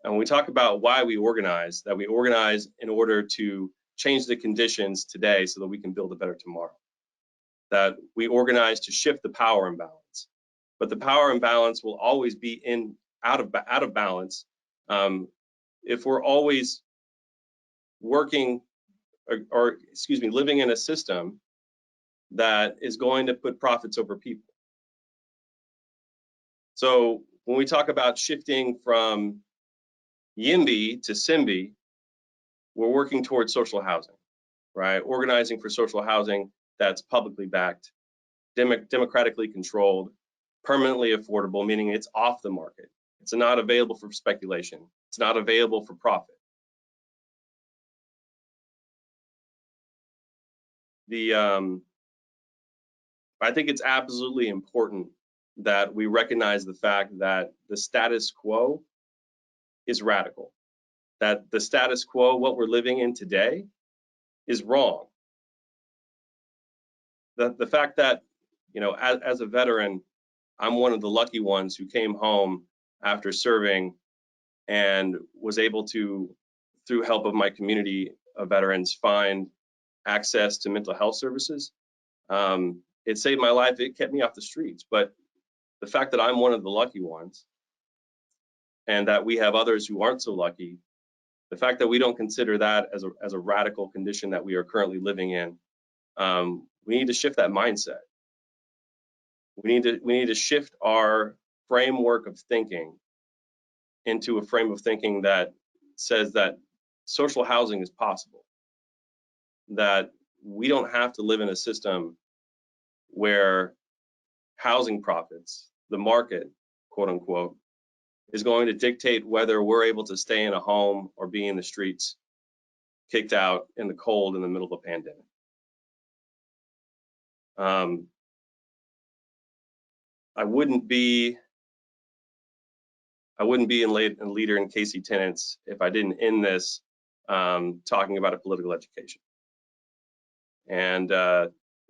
And when we talk about why we organize, that we organize in order to change the conditions today so that we can build a better tomorrow. That we organize to shift the power imbalance, but the power imbalance will always be out of balance if we're always working or excuse me, living in a system that is going to put profits over people. So when we talk about shifting from YIMBY to SIMBY, we're working towards social housing, right? Organizing for social housing that's publicly backed, democratically controlled, permanently affordable, meaning it's off the market. It's not available for speculation. It's not available for profit. I think it's absolutely important that we recognize the fact that the status quo is radical, that the status quo, what we're living in today, is wrong. The fact that, you know, as a veteran, I'm one of the lucky ones who came home after serving and was able to, through help of my community of veterans, find access to mental health services. It saved my life. It kept me off the streets. But the fact that I'm one of the lucky ones and that we have others who aren't so lucky, the fact that we don't consider that as a radical condition that we are currently living in, we need to shift that mindset. We need to shift our framework of thinking into a frame of thinking that says that social housing is possible, that we don't have to live in a system where housing profits, the market, quote unquote, is going to dictate whether we're able to stay in a home or be in the streets, kicked out in the cold in the middle of a pandemic. I wouldn't be a leader in KC Tenants if I didn't end this talking about a political education. And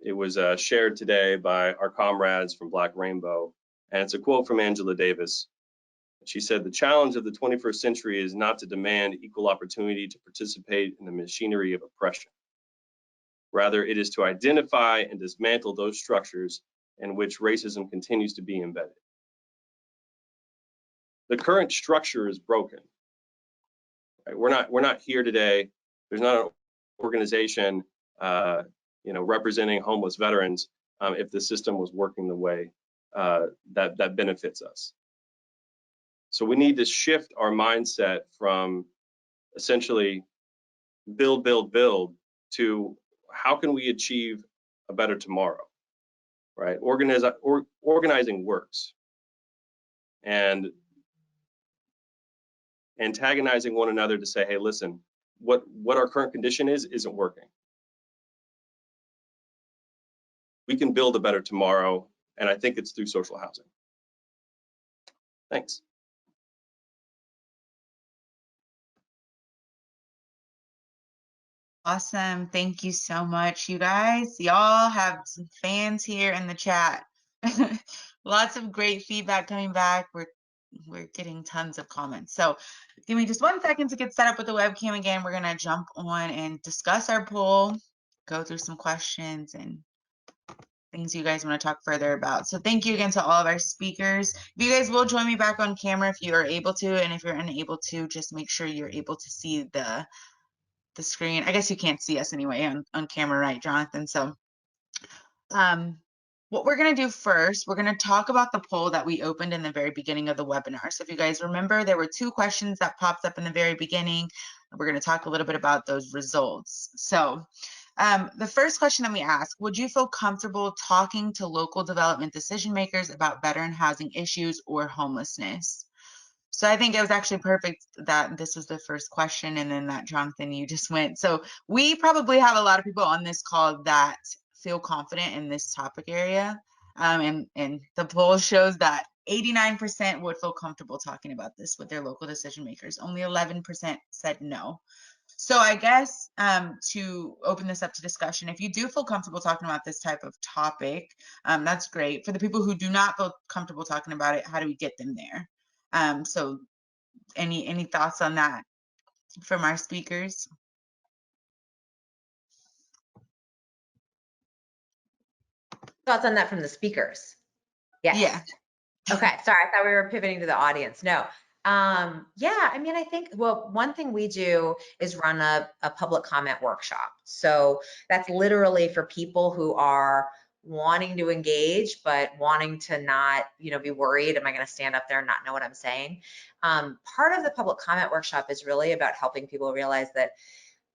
it was shared today by our comrades from Black Rainbow. And it's a quote from Angela Davis. She said, "The challenge of the 21st century is not to demand equal opportunity to participate in the machinery of oppression. Rather, it is to identify and dismantle those structures in which racism continues to be embedded." The current structure is broken. Right? We're not here today. There's not an organization representing homeless veterans if the system was working the way that benefits us. So we need to shift our mindset from essentially build to how can we achieve a better tomorrow, right? Organizing works, and antagonizing one another to say, hey, listen, what our current condition isn't working. We can build a better tomorrow, and I think it's through social housing. Thanks. Awesome. Thank you so much, you guys. Y'all have some fans here in the chat. Lots of great feedback coming back. We're getting tons of comments. So give me just 1 second to get set up with the webcam again. We're going to jump on and discuss our poll, go through some questions and things you guys want to talk further about. So thank you again to all of our speakers. You guys will join me back on camera if you are able to, and if you're unable to, just make sure you're able to see the screen. I guess you can't see us anyway on camera, right, Jonathan? So what we're going to do first, we're going to talk about the poll that we opened in the very beginning of the webinar. So if you guys remember, there were 2 questions that popped up in the very beginning. We're going to talk a little bit about those results. So The first question that we ask, would you feel comfortable talking to local development decision makers about veteran housing issues or homelessness? So I think it was actually perfect that this was the first question and then that Jonathan, you just went. So we probably have a lot of people on this call that feel confident in this topic area. And the poll shows that 89% would feel comfortable talking about this with their local decision makers. Only 11% said no. So I guess to open this up to discussion, if you do feel comfortable talking about this type of topic, that's great. For the people who do not feel comfortable talking about it, how do we get them there? So any thoughts on that from our speakers? Thoughts on that from the speakers? Yes. Yeah. Okay, sorry, I thought we were pivoting to the audience. No. Yeah, I mean, I think, well, one thing we do is run a public comment workshop. So that's literally for people who are wanting to engage, but wanting to not, be worried, am I gonna stand up there and not know what I'm saying? Part of the public comment workshop is really about helping people realize that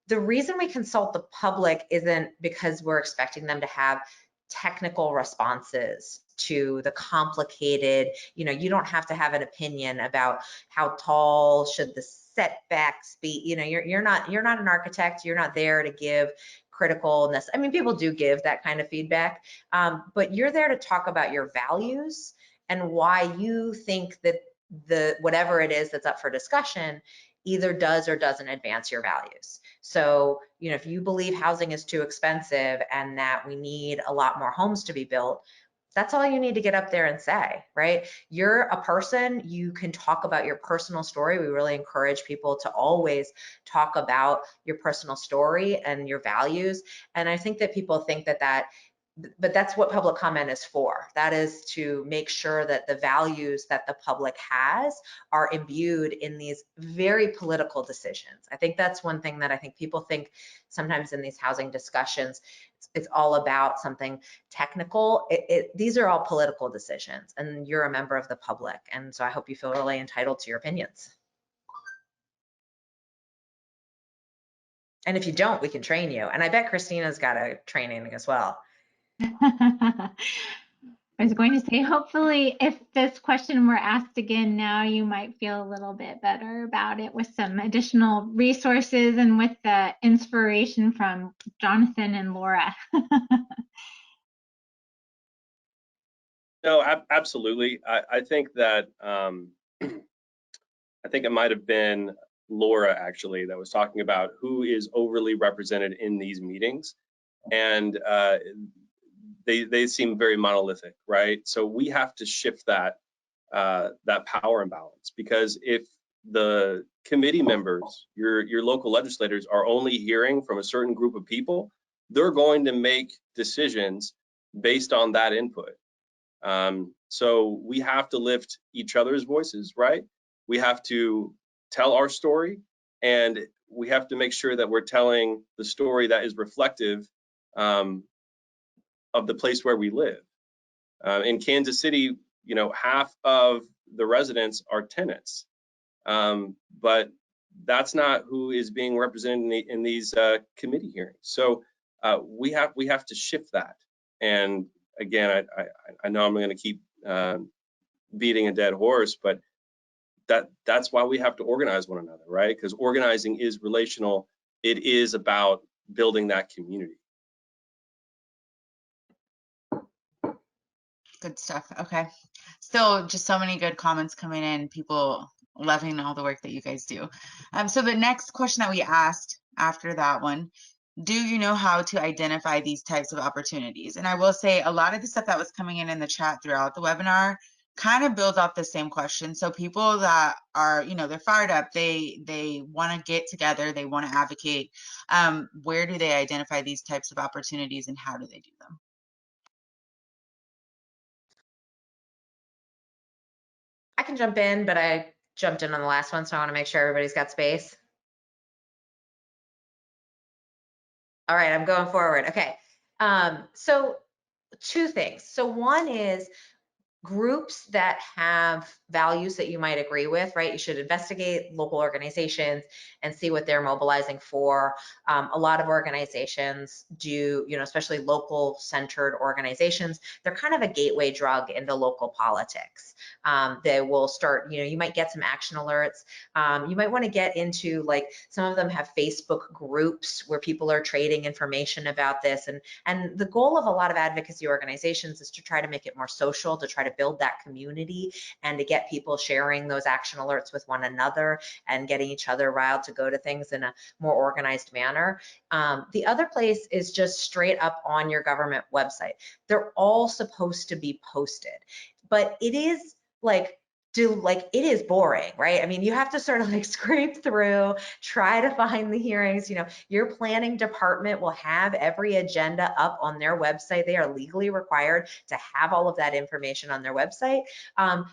the reason we consult the public isn't because we're expecting them to have technical responses to the complicated, you don't have to have an opinion about how tall should the setbacks be. You're not an architect. You're not there to give criticalness. I mean, people do give that kind of feedback, but you're there to talk about your values and why you think that the whatever it is that's up for discussion either does or doesn't advance your values. So, if you believe housing is too expensive and that we need a lot more homes to be built, that's all you need to get up there and say, right? You're a person, you can talk about your personal story. We really encourage people to always talk about your personal story and your values. And I think that people think but that's what public comment is for. That is to make sure that the values that the public has are imbued in these very political decisions. I think that's one thing that I think people think sometimes in these housing discussions, it's all about something technical. These are all political decisions, and you're a member of the public. And so I hope you feel really entitled to your opinions. And if you don't, we can train you. And I bet Christina's got a training as well. I was going to say, hopefully, if this question were asked again now, you might feel a little bit better about it with some additional resources and with the inspiration from Jonathan and Laura. No, absolutely. I think that I think it might have been Laura actually that was talking about who is overly represented in these meetings, and they seem very monolithic, right? So we have to shift that that power imbalance, because if the committee members, your local legislators, are only hearing from a certain group of people, they're going to make decisions based on that input. So we have to lift each other's voices, right? We have to tell our story, and we have to make sure that we're telling the story that is reflective of the place where we live. In Kansas City, half of the residents are tenants, but that's not who is being represented in these committee hearings. So we have to shift that. And again, I know I'm going to keep beating a dead horse, but that's why we have to organize one another, right? Because organizing is relational. It is about building that community. Good stuff. Okay. Still just so many good comments coming in, people loving all the work that you guys do. So the next question that we asked after that one, do you know how to identify these types of opportunities? And I will say a lot of the stuff that was coming in the chat throughout the webinar kind of builds off the same question. So people that are, they're fired up, they want to get together, they want to advocate. Where do they identify these types of opportunities and how do they do them? I can jump in, but I jumped in on the last one, so I want to make sure everybody's got space. All right, I'm going forward. Okay. So two things. So one is groups that have values that you might agree with, right? You should investigate local organizations and see what they're mobilizing for. A lot of organizations do, especially local centered organizations, they're kind of a gateway drug into local politics. They will start, you might get some action alerts. You might want to get into, like, some of them have Facebook groups where people are trading information about this. And the goal of a lot of advocacy organizations is to try to make it more social, to try to build that community and to get people sharing those action alerts with one another and getting each other riled to go to things in a more organized manner. The other place is just straight up on your government website. They're all supposed to be posted, but it is it is boring, right? I mean, you have to sort of like scrape through, try to find the hearings. Your planning department will have every agenda up on their website. They are legally required to have all of that information on their website.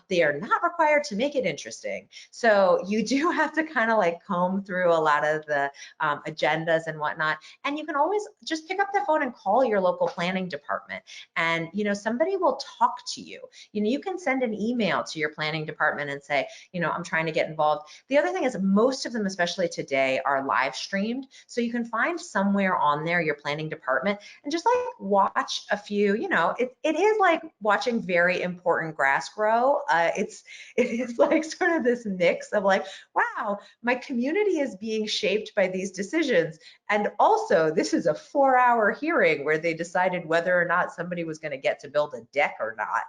They are not required to make it interesting. So you do have to kind of like comb through a lot of the agendas and whatnot. And you can always just pick up the phone and call your local planning department. And, somebody will talk to you. You can send an email to your planning department and say, I'm trying to get involved. The other thing is most of them, especially today, are live streamed. So you can find somewhere on there your planning department and just like watch a few, it is like watching very important grass grow. It is like sort of this mix of like, wow, my community is being shaped by these decisions. And also, this is a 4-hour hearing where they decided whether or not somebody was going to get to build a deck or not.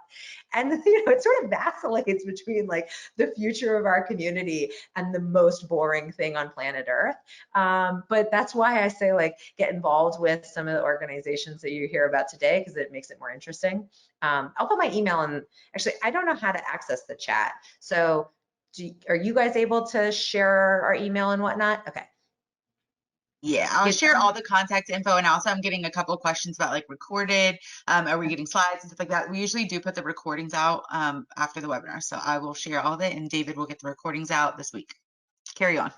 And it sort of vacillates between like the future of our community and the most boring thing on planet Earth. But that's why I say, like, get involved with some of the organizations that you hear about today, because it makes it more interesting. I'll put my email in. Actually, I don't know how to access the chat. So are you guys able to share our email and whatnot? Okay. Yeah, I'll share all the contact info, and also I'm getting a couple of questions about like recorded. Are we getting slides and stuff like that? We usually do put the recordings out after the webinar, so I will share all of it, and David will get the recordings out this week. Carry on.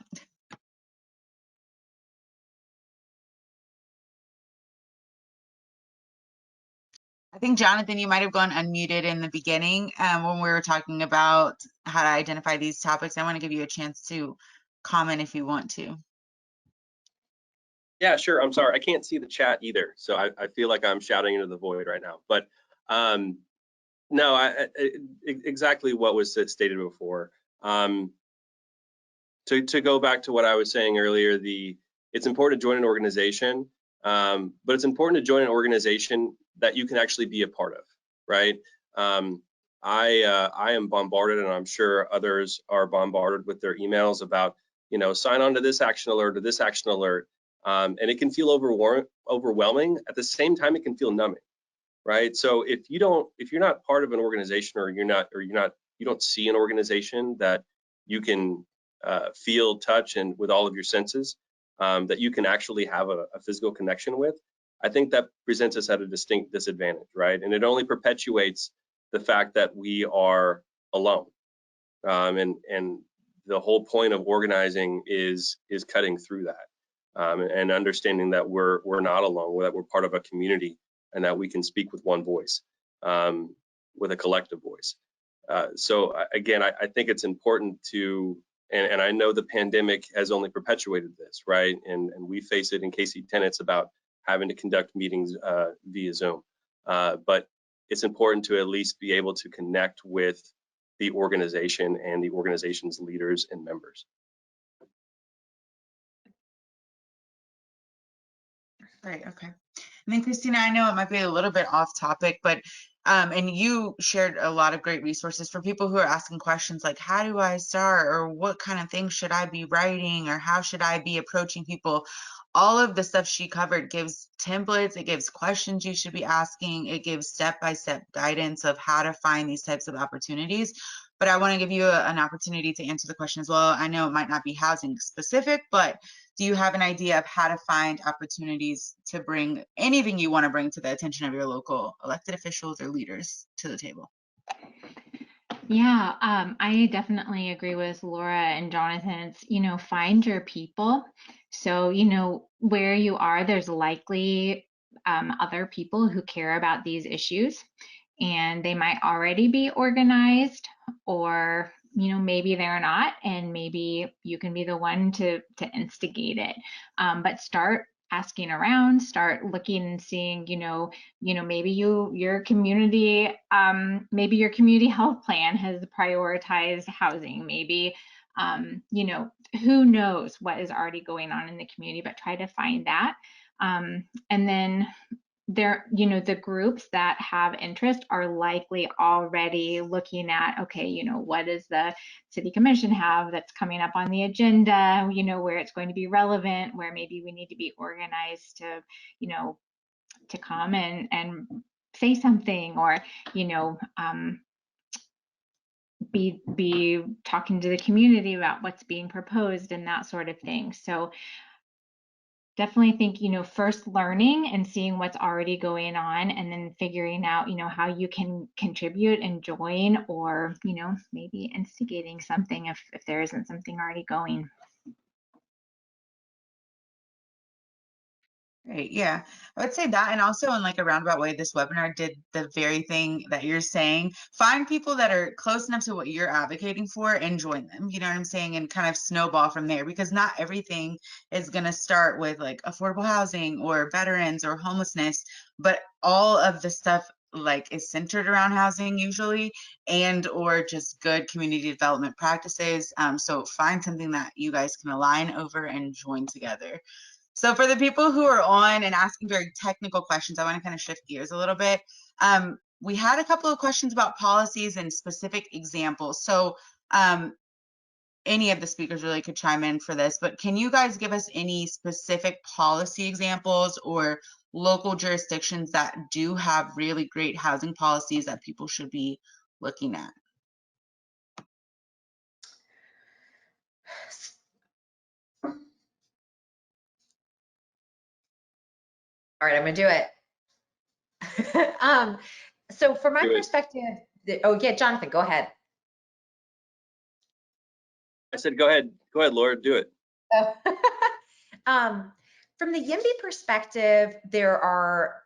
I think, Jonathan, you might have gone unmuted in the beginning when we were talking about how to identify these topics. I want to give you a chance to comment if you want to. Yeah, sure. I'm sorry. I can't see the chat either. So I feel like I'm shouting into the void right now. But no, exactly what was stated before. To go back to what I was saying earlier, it's important to join an organization, but it's important to join an organization that you can actually be a part of, right? I am bombarded, and I'm sure others are bombarded with their emails about, sign on to this action alert or this action alert. And it can feel overwhelming. At the same time, it can feel numbing, right? So if you're not part of an organization, or you don't see an organization that you can feel, touch, and with all of your senses, that you can actually have a physical connection with, I think that presents us at a distinct disadvantage, right? And it only perpetuates the fact that we are alone. And the whole point of organizing is cutting through that. And understanding that we're not alone, that we're part of a community, and that we can speak with one voice, with a collective voice. So again, I think it's important to, and I know the pandemic has only perpetuated this, right? And we face it in KC Tenets about having to conduct meetings via Zoom. But it's important to at least be able to connect with the organization and the organization's leaders and members. Right. Okay. And then, Christina, I know it might be a little bit off topic, but and you shared a lot of great resources for people who are asking questions like, how do I start, or what kind of things should I be writing, or how should I be approaching people? All of the stuff she covered gives templates, it gives questions you should be asking, it gives step-by-step guidance of how to find these types of opportunities. But I want to give you an opportunity to answer the question as well. I know it might not be housing specific, but do you have an idea of how to find opportunities to bring anything you want to bring to the attention of your local elected officials or leaders to the table? Yeah, I definitely agree with Laura and Jonathan. It's, find your people. So, where you are, there's likely other people who care about these issues. and they might already be organized, or maybe they're not, and maybe you can be the one to instigate it. But start asking around, start looking and seeing, maybe your community, maybe your community health plan has prioritized housing. Maybe, who knows what is already going on in the community, but try to find that. And then there, the groups that have interest are likely already looking at, okay, what does the city commission have that's coming up on the agenda, where it's going to be relevant, where maybe we need to be organized to, to come and say something, or, be talking to the community about what's being proposed and that sort of thing. So definitely think, first learning and seeing what's already going on, and then figuring out, how you can contribute and join, or, maybe instigating something if there isn't something already going. Great. Yeah, I would say that. And also, in like a roundabout way, this webinar did the very thing that you're saying. Find people that are close enough to what you're advocating for and join them. You know what I'm saying? And kind of snowball from there, because not everything is going to start with like affordable housing or veterans or homelessness, but all of the stuff like is centered around housing usually, and or just good community development practices. So find something that you guys can align over and join together. So for the people who are on and asking very technical questions, I want to kind of shift gears a little bit. We had a couple of questions about policies and specific examples. So any of the speakers really could chime in for this, but can you guys give us any specific policy examples or local jurisdictions that do have really great housing policies that people should be looking at? All right, I'm gonna do it. So from my Do it. perspective, oh yeah, Jonathan, go ahead. I said, go ahead, Laura, do it. Oh. From the YIMBY perspective, there are,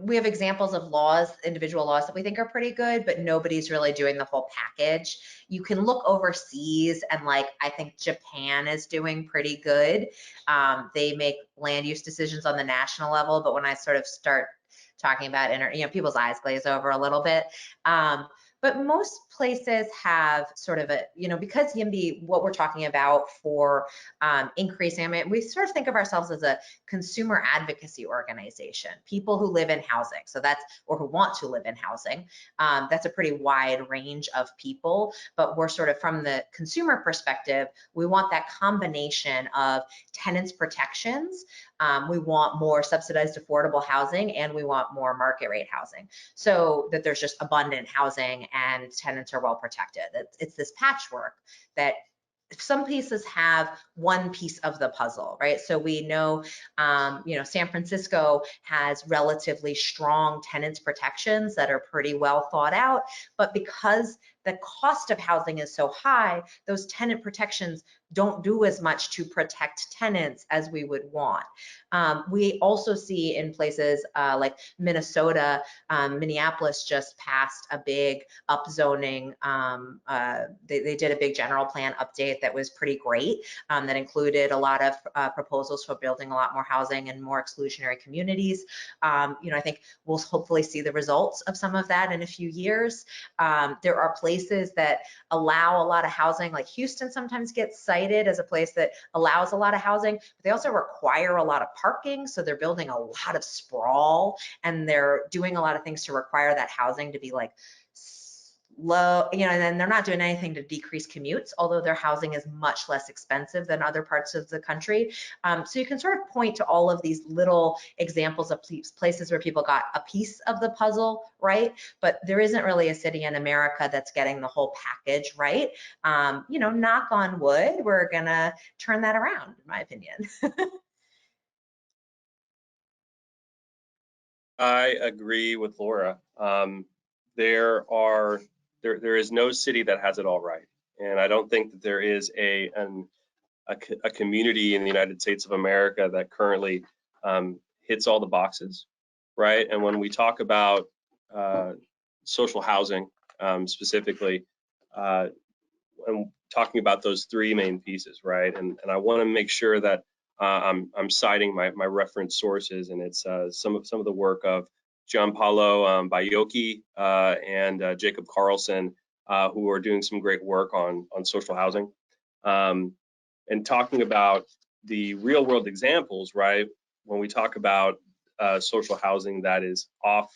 we have examples of laws, individual laws that we think are pretty good, but nobody's really doing the whole package. You can look overseas, and like, I think Japan is doing pretty good. They make land use decisions on the national level, but when I sort of start talking about people's eyes glaze over a little bit. But most places have sort of a, because YIMBY, what we're talking about for increasing, I mean, we sort of think of ourselves as a consumer advocacy organization, people who live in housing. So that's, or who want to live in housing. That's a pretty wide range of people, but we're sort of from the consumer perspective, we want that combination of tenants protections. We want more subsidized affordable housing, and we want more market rate housing, so that there's just abundant housing and tenants are well protected. It's this patchwork that some pieces have one piece of the puzzle, right? So we know, San Francisco has relatively strong tenants protections that are pretty well thought out, but because the cost of housing is so high, those tenant protections don't do as much to protect tenants as we would want. We also see in places like Minnesota, Minneapolis just passed a big upzoning. They did a big general plan update that was pretty great, that included a lot of proposals for building a lot more housing and more exclusionary communities. I think we'll hopefully see the results of some of that in a few years. There are places that allow a lot of housing, like Houston sometimes gets cited as a place that allows a lot of housing, but they also require a lot of parking. So they're building a lot of sprawl, and they're doing a lot of things to require that housing to be like low, and then they're not doing anything to decrease commutes, although their housing is much less expensive than other parts of the country. So you can sort of point to all of these little examples of places where people got a piece of the puzzle right, but there isn't really a city in America that's getting the whole package right. Knock on wood, we're gonna turn that around, in my opinion. I agree with Laura. There is no city that has it all right, and I don't think that there is a community in the United States of America that currently hits all the boxes, right? And when we talk about social housing specifically, and talking about those three main pieces, right? And I want to make sure that I'm citing my reference sources, and it's some of the work of Gianpaolo Baiocchi and Jacob Carlson, who are doing some great work on social housing, and talking about the real world examples, right? When we talk about social housing that is off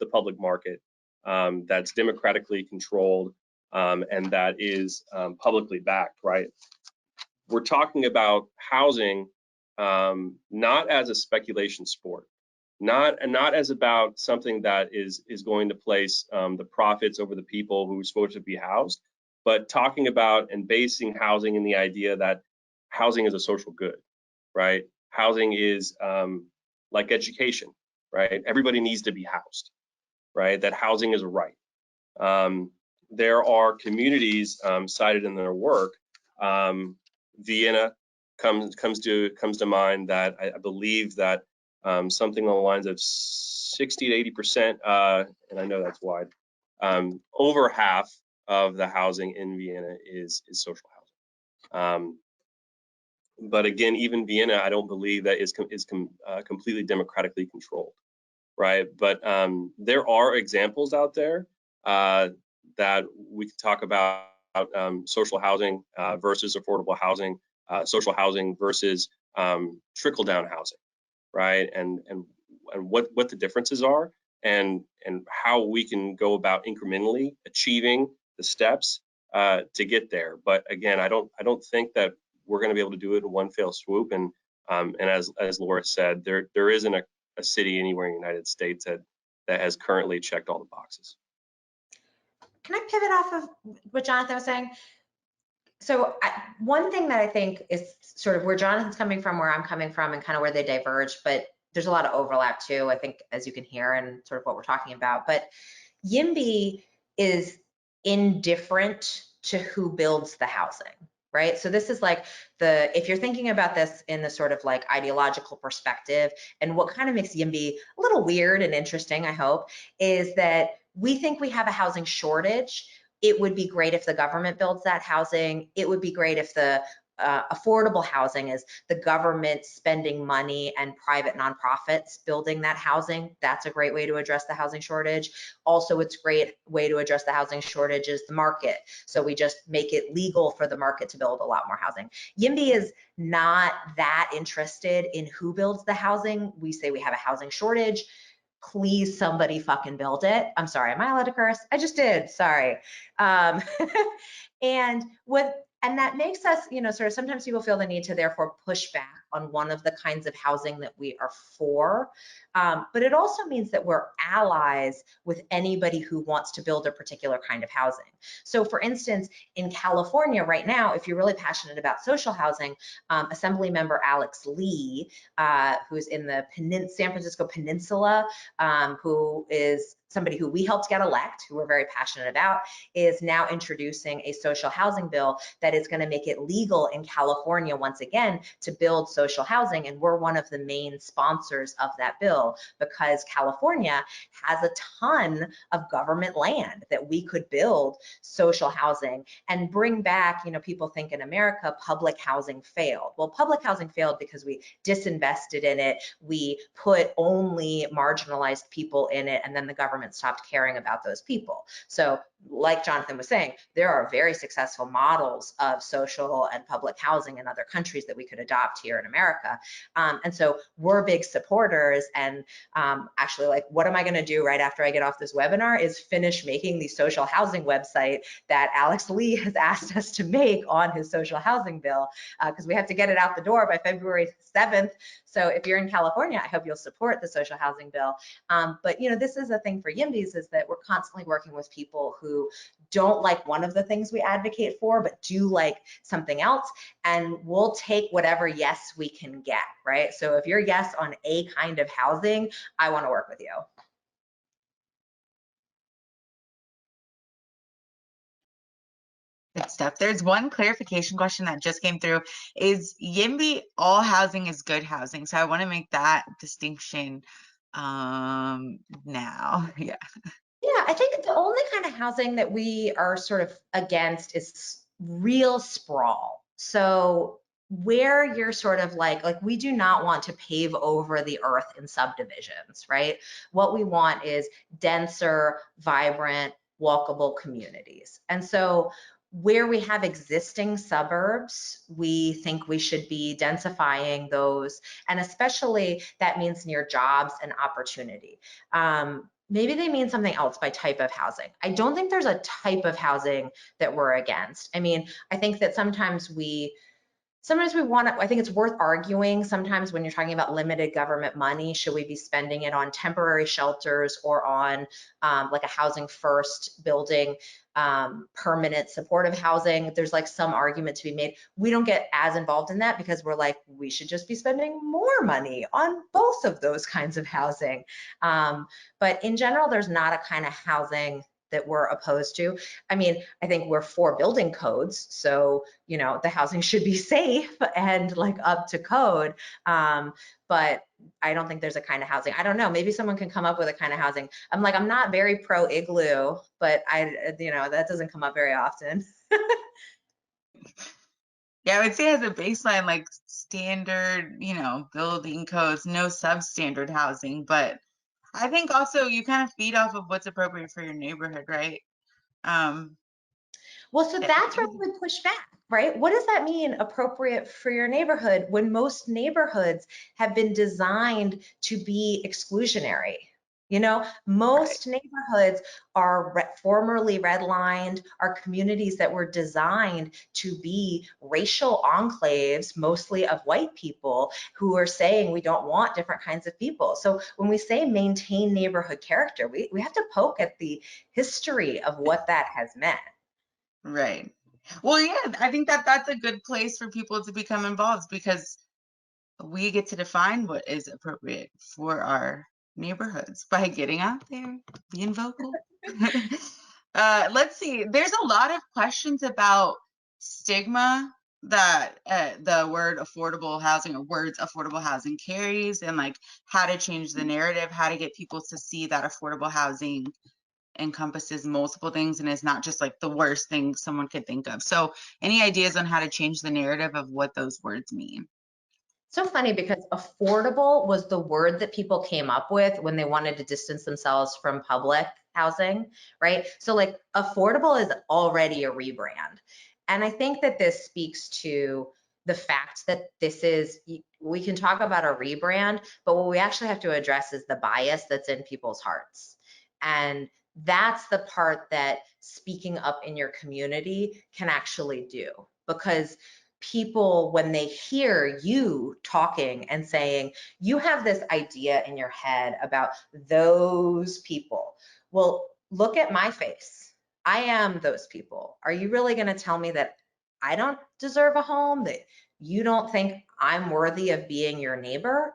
the public market, that's democratically controlled, and that is publicly backed, right? We're talking about housing not as a speculation sport, not as about something that is going to place the profits over the people who are supposed to be housed, but talking about and basing housing in the idea that housing is a social good, right? Housing is like education, right? Everybody needs to be housed, right? That housing is a right. There are communities cited in their work. Vienna comes to mind, that I believe that something along the lines of 60 to 80%, and I know that's wide, over half of the housing in Vienna is social housing. But again, even Vienna, I don't believe that is completely democratically controlled, right? But there are examples out there that we can talk about, social housing versus affordable housing, social housing versus trickle down housing, right? And what the differences are, and how we can go about incrementally achieving the steps to get there. But again, I don't think that we're going to be able to do it in one fell swoop. And as Laura said, there isn't a city anywhere in the United States that has currently checked all the boxes. Can I pivot off of what Jonathan was saying? So one thing that I think is sort of where Jonathan's coming from, where I'm coming from, and kind of where they diverge, but there's a lot of overlap too, I think, as you can hear, and sort of what we're talking about. But YIMBY is indifferent to who builds the housing, right? So this is like if you're thinking about this in the sort of like ideological perspective, and what kind of makes YIMBY a little weird and interesting, I hope, is that we think we have a housing shortage. It would be great if the government builds that housing. It would be great if the affordable housing is the government spending money and private nonprofits building that housing. That's a great way to address the housing shortage. Also, it's a great way to address the housing shortage is the market. So we just make it legal for the market to build a lot more housing. YIMBY is not that interested in who builds the housing. We say we have a housing shortage. Please, somebody fucking build it. I'm sorry, am I allowed to curse? I just did, sorry. And that makes us, sort of sometimes people feel the need to therefore push back on one of the kinds of housing that we are for. But it also means that we're allies with anybody who wants to build a particular kind of housing. So for instance, in California right now, if you're really passionate about social housing, Assembly Member Alex Lee, who's in the San Francisco Peninsula, who is somebody who we helped get elect, who we're very passionate about, is now introducing a social housing bill that is going to make it legal in California once again to build social housing. And we're one of the main sponsors of that bill because California has a ton of government land that we could build social housing and bring back, people think in America, public housing failed. Well, public housing failed because we disinvested in it. We put only marginalized people in it, and then the government stopped caring about those people. So like Jonathan was saying, there are very successful models of social and public housing in other countries that we could adopt here in America. And so we're big supporters, and actually, like, what am I going to do right after I get off this webinar is finish making the social housing website that Alex Lee has asked us to make on his social housing bill, because we have to get it out the door by February 7th. So if you're in California, I hope you'll support the social housing bill. But this is a thing for YIMBYs, is that we're constantly working with people who don't like one of the things we advocate for, but do like something else. And we'll take whatever yes we can get, right? So if you're yes on a kind of housing, I want to work with you. Good stuff. There's one clarification question that just came through. Is YIMBY all housing is good housing? So I want to make that distinction now. Yeah. Yeah, I think the only kind of housing that we are sort of against is real sprawl. So where you're sort of like we do not want to pave over the earth in subdivisions, right? What we want is denser, vibrant, walkable communities. And so where we have existing suburbs, we think we should be densifying those, and especially that means near jobs and opportunity. Maybe they mean something else by type of housing. I don't think there's a type of housing that we're against. I mean, I think that sometimes we want to, I think it's worth arguing sometimes when you're talking about limited government money, should we be spending it on temporary shelters or on like a housing first building, permanent supportive housing? There's like some argument to be made. We don't get as involved in that because we're like, we should just be spending more money on both of those kinds of housing. But in general, there's not a kind of housing that we're opposed to. I mean, I think we're for building codes, so you know the housing should be safe and like up to code. But I don't think there's a kind of housing. I don't know. Maybe someone can come up with a kind of housing. I'm not very pro igloo, but that doesn't come up very often. Yeah, I would say as a baseline, like standard, building codes, no substandard housing. But I think also you kind of feed off of what's appropriate for your neighborhood, right? Well, so that's where we push back, right? What does that mean, appropriate for your neighborhood, when most neighborhoods have been designed to be exclusionary? Most neighborhoods are formerly redlined, are communities that were designed to be racial enclaves, mostly of white people who are saying we don't want different kinds of people. So when we say maintain neighborhood character, we have to poke at the history of what that has meant. Right. Well, yeah, I think that's a good place for people to become involved because we get to define what is appropriate for our neighborhoods by getting out there, being vocal. Let's see. There's a lot of questions about stigma that the word affordable housing or words affordable housing carries, and like how to change the narrative, how to get people to see that affordable housing encompasses multiple things and is not just like the worst thing someone could think of. So any ideas on how to change the narrative of what those words mean? So funny because affordable was the word that people came up with when they wanted to distance themselves from public housing, right? So like affordable is already a rebrand. And I think that this speaks to the fact that we can talk about a rebrand, but what we actually have to address is the bias that's in people's hearts. And that's the part that speaking up in your community can actually do, because people, when they hear you talking and saying, you have this idea in your head about those people. Well, look at my face. I am those people. Are you really going to tell me that I don't deserve a home, that you don't think I'm worthy of being your neighbor?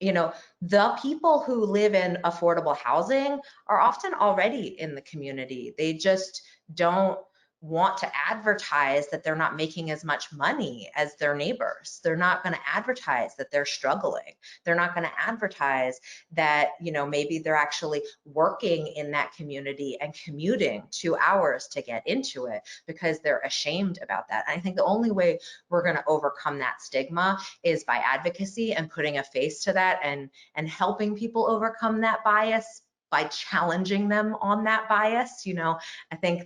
The people who live in affordable housing are often already in the community. They just don't want to advertise that they're not making as much money as their neighbors. They're not going to advertise that they're struggling. They're not going to advertise that, maybe they're actually working in that community and commuting 2 hours to get into it because they're ashamed about that. And I think the only way we're going to overcome that stigma is by advocacy and putting a face to that and helping people overcome that bias by challenging them on that bias. I think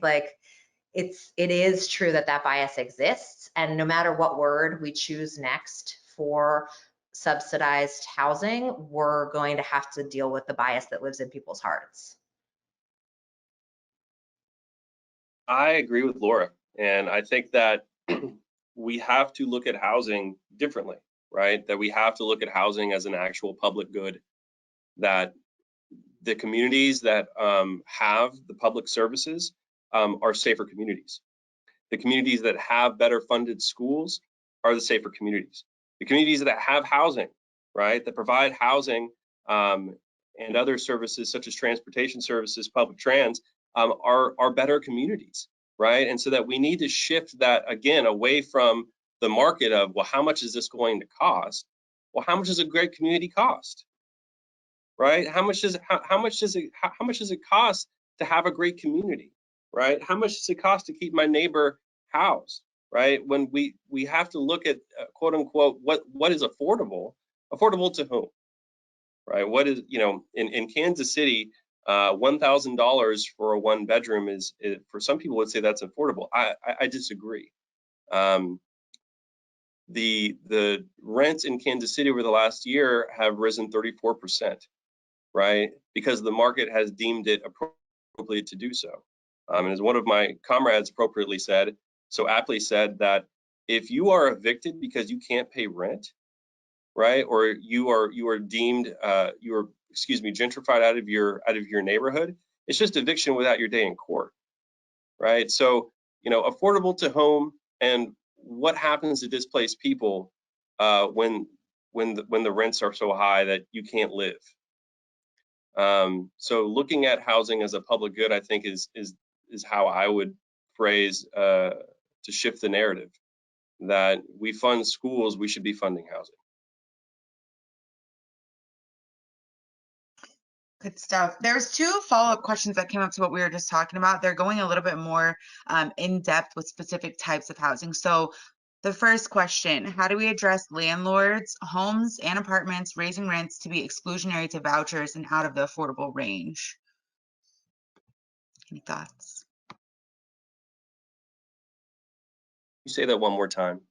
it is true that bias exists, and no matter what word we choose next for subsidized housing, we're going to have to deal with the bias that lives in people's hearts. I agree with Laura, and I think that we have to look at housing differently, right? That we have to look at housing as an actual public good, that the communities that have the public services are safer communities. The communities that have better funded schools are the safer communities. The communities that have housing, right, that provide housing and other services such as transportation services, public trans, are better communities, right? And so that we need to shift that again away from the market of, well, how much is this going to cost? Well, how much does a great community cost? Right? How much does it cost to have a great community, right? How much does it cost to keep my neighbor housed, right? When we have to look at quote unquote what is affordable to whom, right? What is, you know, in Kansas City, $1,000 for a 1-bedroom is, for some people would say that's affordable. I disagree. The rents in Kansas City over the last year have risen 34%, right? Because the market has deemed it appropriate to do so. And as one of my comrades appropriately said, so aptly said, that if you are evicted because you can't pay rent, right, or you are deemed gentrified out of your neighborhood, it's just eviction without your day in court, right? So, you know, affordable to home, and what happens to displaced people when the rents are so high that you can't live. So looking at housing as a public good, I think is how I would phrase to shift the narrative, that we fund schools, we should be funding housing. Good stuff. There's 2 follow-up questions that came up to what we were just talking about. They're going a little bit more in depth with specific types of housing. So the first question, how do we address landlords, homes and apartments raising rents to be exclusionary to vouchers and out of the affordable range? Any thoughts? You say that one more time.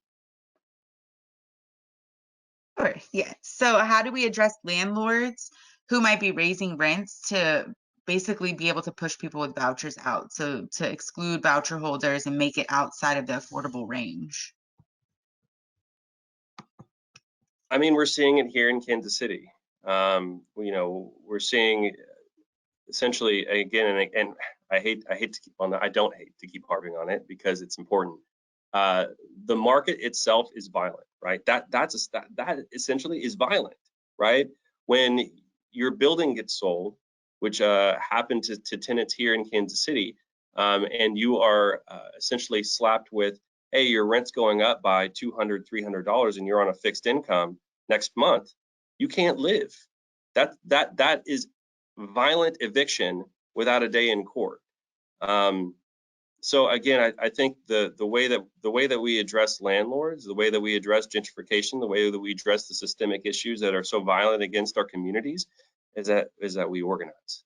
Sure. Yeah. So how do we address landlords who might be raising rents to basically be able to push people with vouchers out? So to exclude voucher holders and make it outside of the affordable range. I mean, we're seeing it here in Kansas City. You know, we're seeing essentially, again, and I hate to keep on that. I don't hate to keep harping on it because it's important. The market itself is violent, right? That essentially is violent, right? When your building gets sold, which happened to tenants here in Kansas City, and you are essentially slapped with, hey, your rent's going up by $200, $300, and you're on a fixed income next month, you can't live. That is violent eviction without a day in court. So again, I think the way that we address landlords, the way that we address gentrification, the way that we address the systemic issues that are so violent against our communities is that we organize.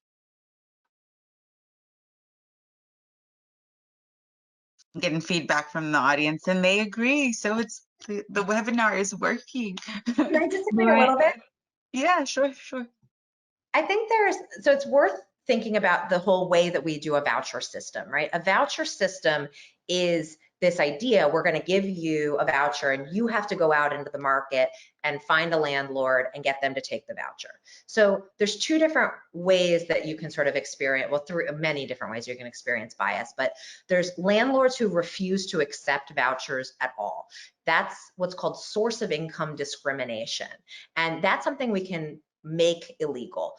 I'm getting feedback from the audience and they agree. So it's the webinar is working. Can I disagree a little bit? Yeah, sure. I think so it's worth thinking about the whole way that we do a voucher system, right? A voucher system is this idea, we're going to give you a voucher and you have to go out into the market and find a landlord and get them to take the voucher. So there's 2 different ways that you can sort of experience, well, through many different ways you can experience bias, but there's landlords who refuse to accept vouchers at all. That's what's called source of income discrimination. And that's something we can make illegal.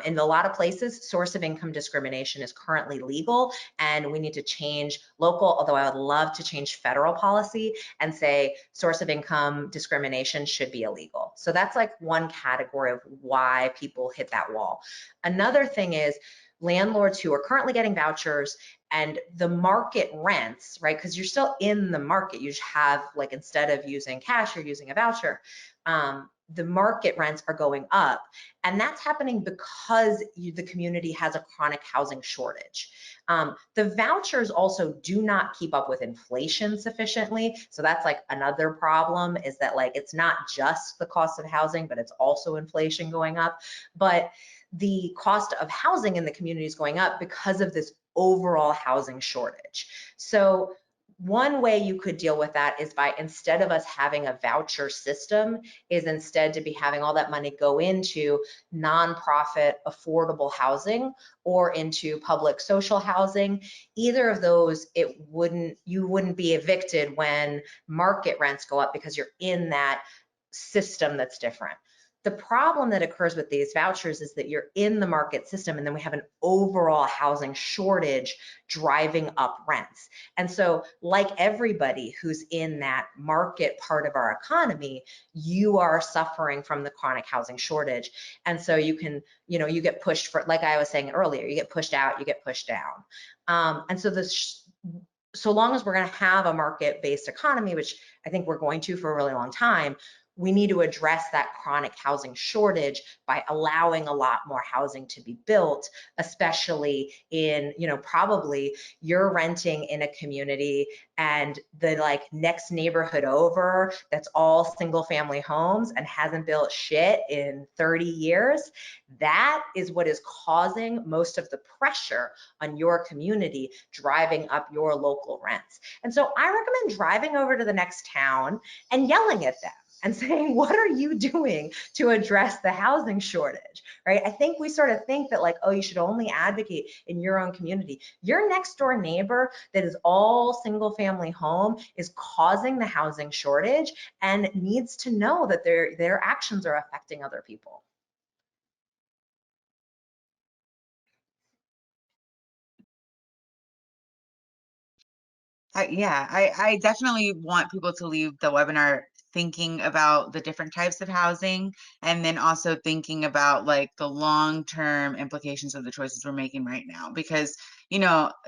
In a lot of places, source of income discrimination is currently legal, and we need to change local, although I would love to change federal policy and say source of income discrimination should be illegal. So that's like one category of why people hit that wall. Another thing is landlords who are currently getting vouchers and the market rents, right? Because you're still in the market. You have, like, instead of using cash, you're using a voucher. The market rents are going up, and that's happening because the community has a chronic housing shortage. The vouchers also do not keep up with inflation sufficiently, so that's like another problem, is that, like, it's not just the cost of housing, but it's also inflation going up. But the cost of housing in the community is going up because of this overall housing shortage. So one way you could deal with that is by, instead of us having a voucher system, is instead to be having all that money go into nonprofit affordable housing or into public social housing. Either of those, you wouldn't be evicted when market rents go up because you're in that system that's different. The problem that occurs with these vouchers is that you're in the market system, and then we have an overall housing shortage driving up rents. And so, like everybody who's in that market part of our economy, you are suffering from the chronic housing shortage. And so you can, you get pushed for, like I was saying earlier, you get pushed out, you get pushed down. And so so long as we're going to have a market-based economy, which I think we're going to for a really long time, we need to address that chronic housing shortage by allowing a lot more housing to be built, especially in, probably you're renting in a community and the next neighborhood over that's all single family homes and hasn't built shit in 30 years. That is what is causing most of the pressure on your community, driving up your local rents. And so I recommend driving over to the next town and yelling at them and saying, what are you doing to address the housing shortage, right? I think we sort of think that oh, you should only advocate in your own community. Your next door neighbor that is all single family home is causing the housing shortage and needs to know that their actions are affecting other people. I definitely want people to leave the webinar thinking about the different types of housing, and then also thinking about the long-term implications of the choices we're making right now. Because,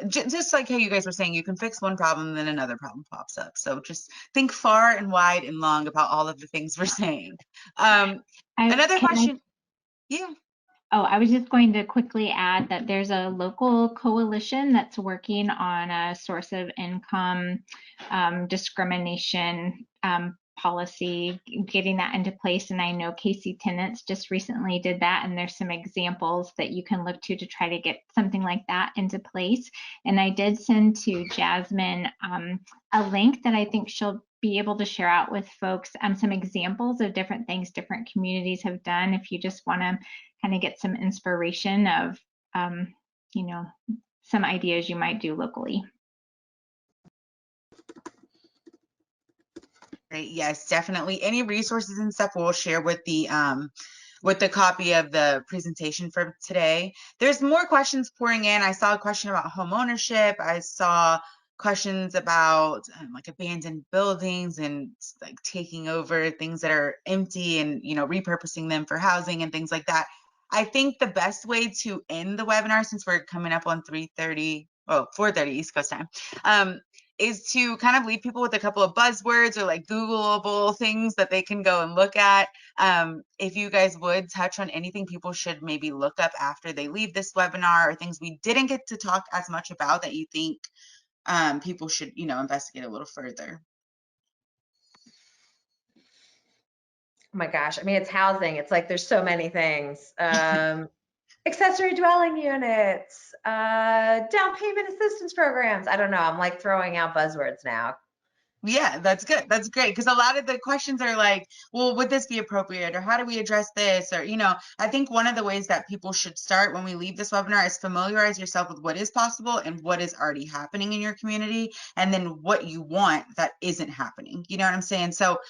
just like how you guys were saying, you can fix one problem, then another problem pops up. So just think far and wide and long about all of the things we're saying. Another question. Yeah. Oh, I was just going to quickly add that there's a local coalition that's working on a source of income discrimination policy, getting that into place. And I know Casey Tenants just recently did that. And there's some examples that you can look to try to get something like that into place. And I did send to Jasmine a link that I think she'll be able to share out with folks some examples of different things different communities have done if you just want to kind of get some inspiration of, some ideas you might do locally. Great. Yes, definitely. Any resources and stuff we'll share with the copy of the presentation for today. There's more questions pouring in. I saw a question about home ownership. I saw questions about abandoned buildings and taking over things that are empty and repurposing them for housing and things like that. I think the best way to end the webinar, since we're coming up on 4:30 East Coast time, is to kind of leave people with a couple of buzzwords or Googleable things that they can go and look at. If you guys would touch on anything people should maybe look up after they leave this webinar, or things we didn't get to talk as much about that you think people should, investigate a little further. Oh my gosh, I mean, it's housing. It's there's so many things. Accessory dwelling units, down payment assistance programs. I don't know. I'm throwing out buzzwords now. Yeah, that's good. That's great. Because a lot of the questions are well, would this be appropriate? Or how do we address this? Or, I think one of the ways that people should start when we leave this webinar is familiarize yourself with what is possible and what is already happening in your community, and then what you want that isn't happening. You know what I'm saying? So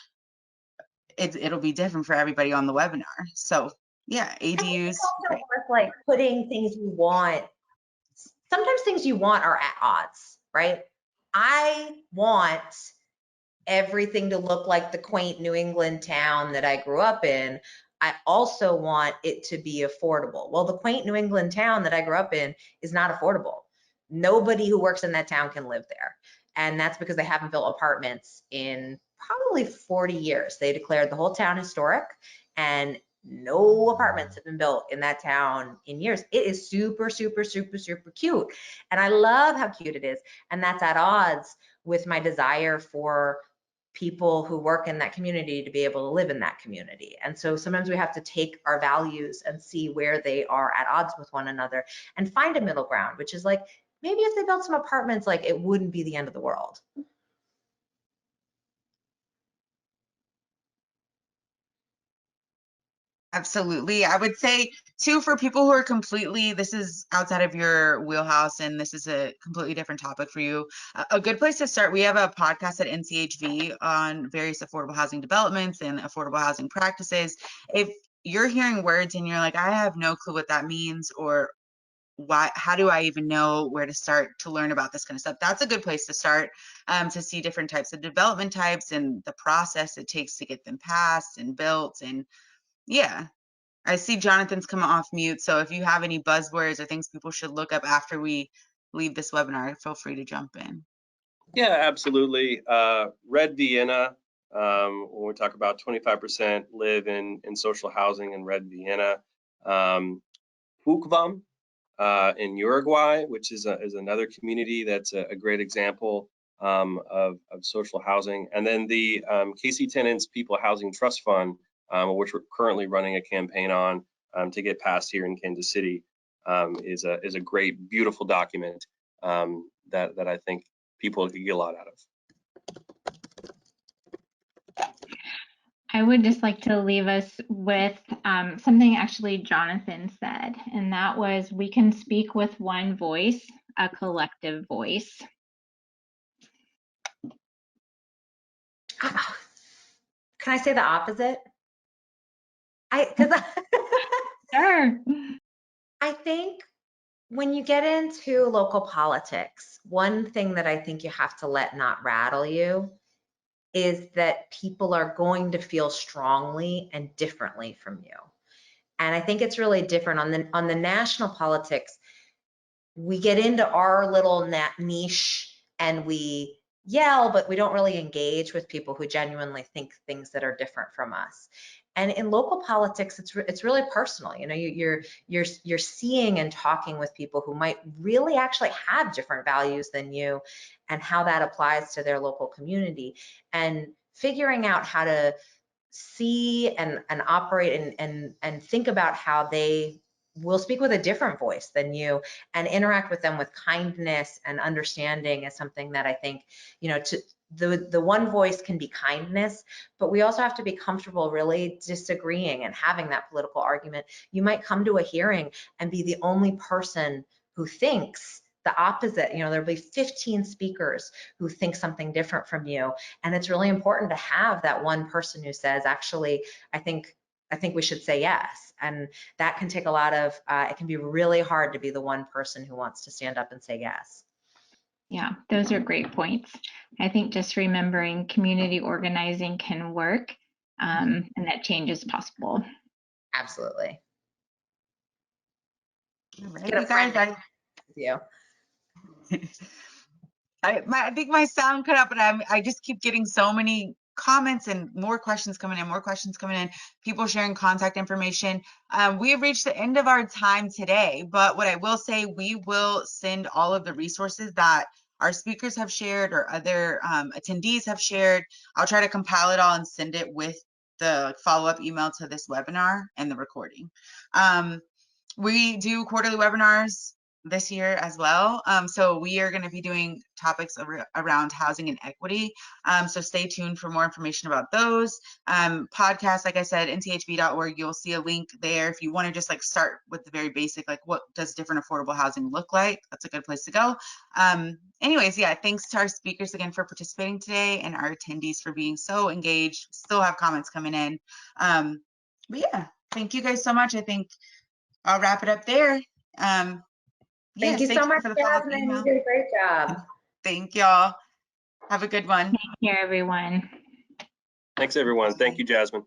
it'll be different for everybody on the webinar. So yeah, ADUs. It's also worth putting things you want. Sometimes things you want are at odds, right? I want everything to look like the quaint New England town that I grew up in. I also want it to be affordable. Well, the quaint New England town that I grew up in is not affordable. Nobody who works in that town can live there. And that's because they haven't built apartments in probably 40 years. They declared the whole town historic, and no apartments have been built in that town in years. It is super, super, super, super cute. And I love how cute it is. And that's at odds with my desire for people who work in that community to be able to live in that community. And so sometimes we have to take our values and see where they are at odds with one another and find a middle ground, which is maybe if they built some apartments, it wouldn't be the end of the world. Absolutely. I would say too, for people who are this is outside of your wheelhouse and this is a completely different topic for you, a good place to start, we have a podcast at NCHV on various affordable housing developments and affordable housing practices. If you're hearing words and you're like, I have no clue what that means, or why, how do I even know where to start to learn about this kind of stuff? That's a good place to start, to see different types of development types and the process it takes to get them passed and built. And yeah, I see Jonathan's come off mute. So if you have any buzzwords or things people should look up after we leave this webinar, feel free to jump in. Yeah, absolutely. Red Vienna, when we talk about 25% live in social housing in Red Vienna. Ukvam in Uruguay, which is another community that's a great example of social housing. And then the KC Tenants People Housing Trust Fund, which we're currently running a campaign on to get passed here in Kansas City, is a great, beautiful document that I think people could get a lot out of. I would just like to leave us with something actually Jonathan said, and that was, we can speak with one voice, a collective voice. Can I say the opposite? Sure. I think when you get into local politics, one thing that I think you have to let not rattle you is that people are going to feel strongly and differently from you. And I think it's really different on the national politics. We get into our little niche and we yell, but we don't really engage with people who genuinely think things that are different from us. And in local politics, it's really personal. You know, you're seeing and talking with people who might really actually have different values than you, and how that applies to their local community, and figuring out how to see and operate and think about how they will speak with a different voice than you, and interact with them with kindness and understanding is something that I think, you know, to the one voice can be kindness, but we also have to be comfortable really disagreeing and having that political argument. You might come to a hearing and be the only person who thinks the opposite. You know, there'll be 15 speakers who think something different from you. And it's really important to have that one person who says, actually, I think we should say yes. And that can take a lot of, it can be really hard to be the one person who wants to stand up and say yes. Yeah, those are great points. I think just remembering community organizing can work, and that change is possible. Absolutely. All right, Get a you guys, friend with you. I think my sound cut out, but I just keep getting so many comments and more questions coming in, people sharing contact information. We have reached the end of our time today, but what I will say, we will send all of the resources that our speakers have shared or other attendees have shared. I'll try to compile it all and send it with the follow-up email to this webinar and the recording. We do quarterly webinars this year as well. So we are going to be doing topics around housing and equity. So stay tuned for more information about those. Podcasts, like I said, nchv.org, you'll see a link there. If you want to just like start with the very basic, like what does different affordable housing look like? That's a good place to go. Anyways, yeah, thanks to our speakers again for participating today, and our attendees for being so engaged. Still have comments coming in. But yeah, thank you guys so much. I think I'll wrap it up there. Thank you so much, Jasmine. You did a great job. Thank y'all. Have a good one. Take care, everyone. Thanks, everyone. Thank you, Jasmine.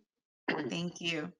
Thank you.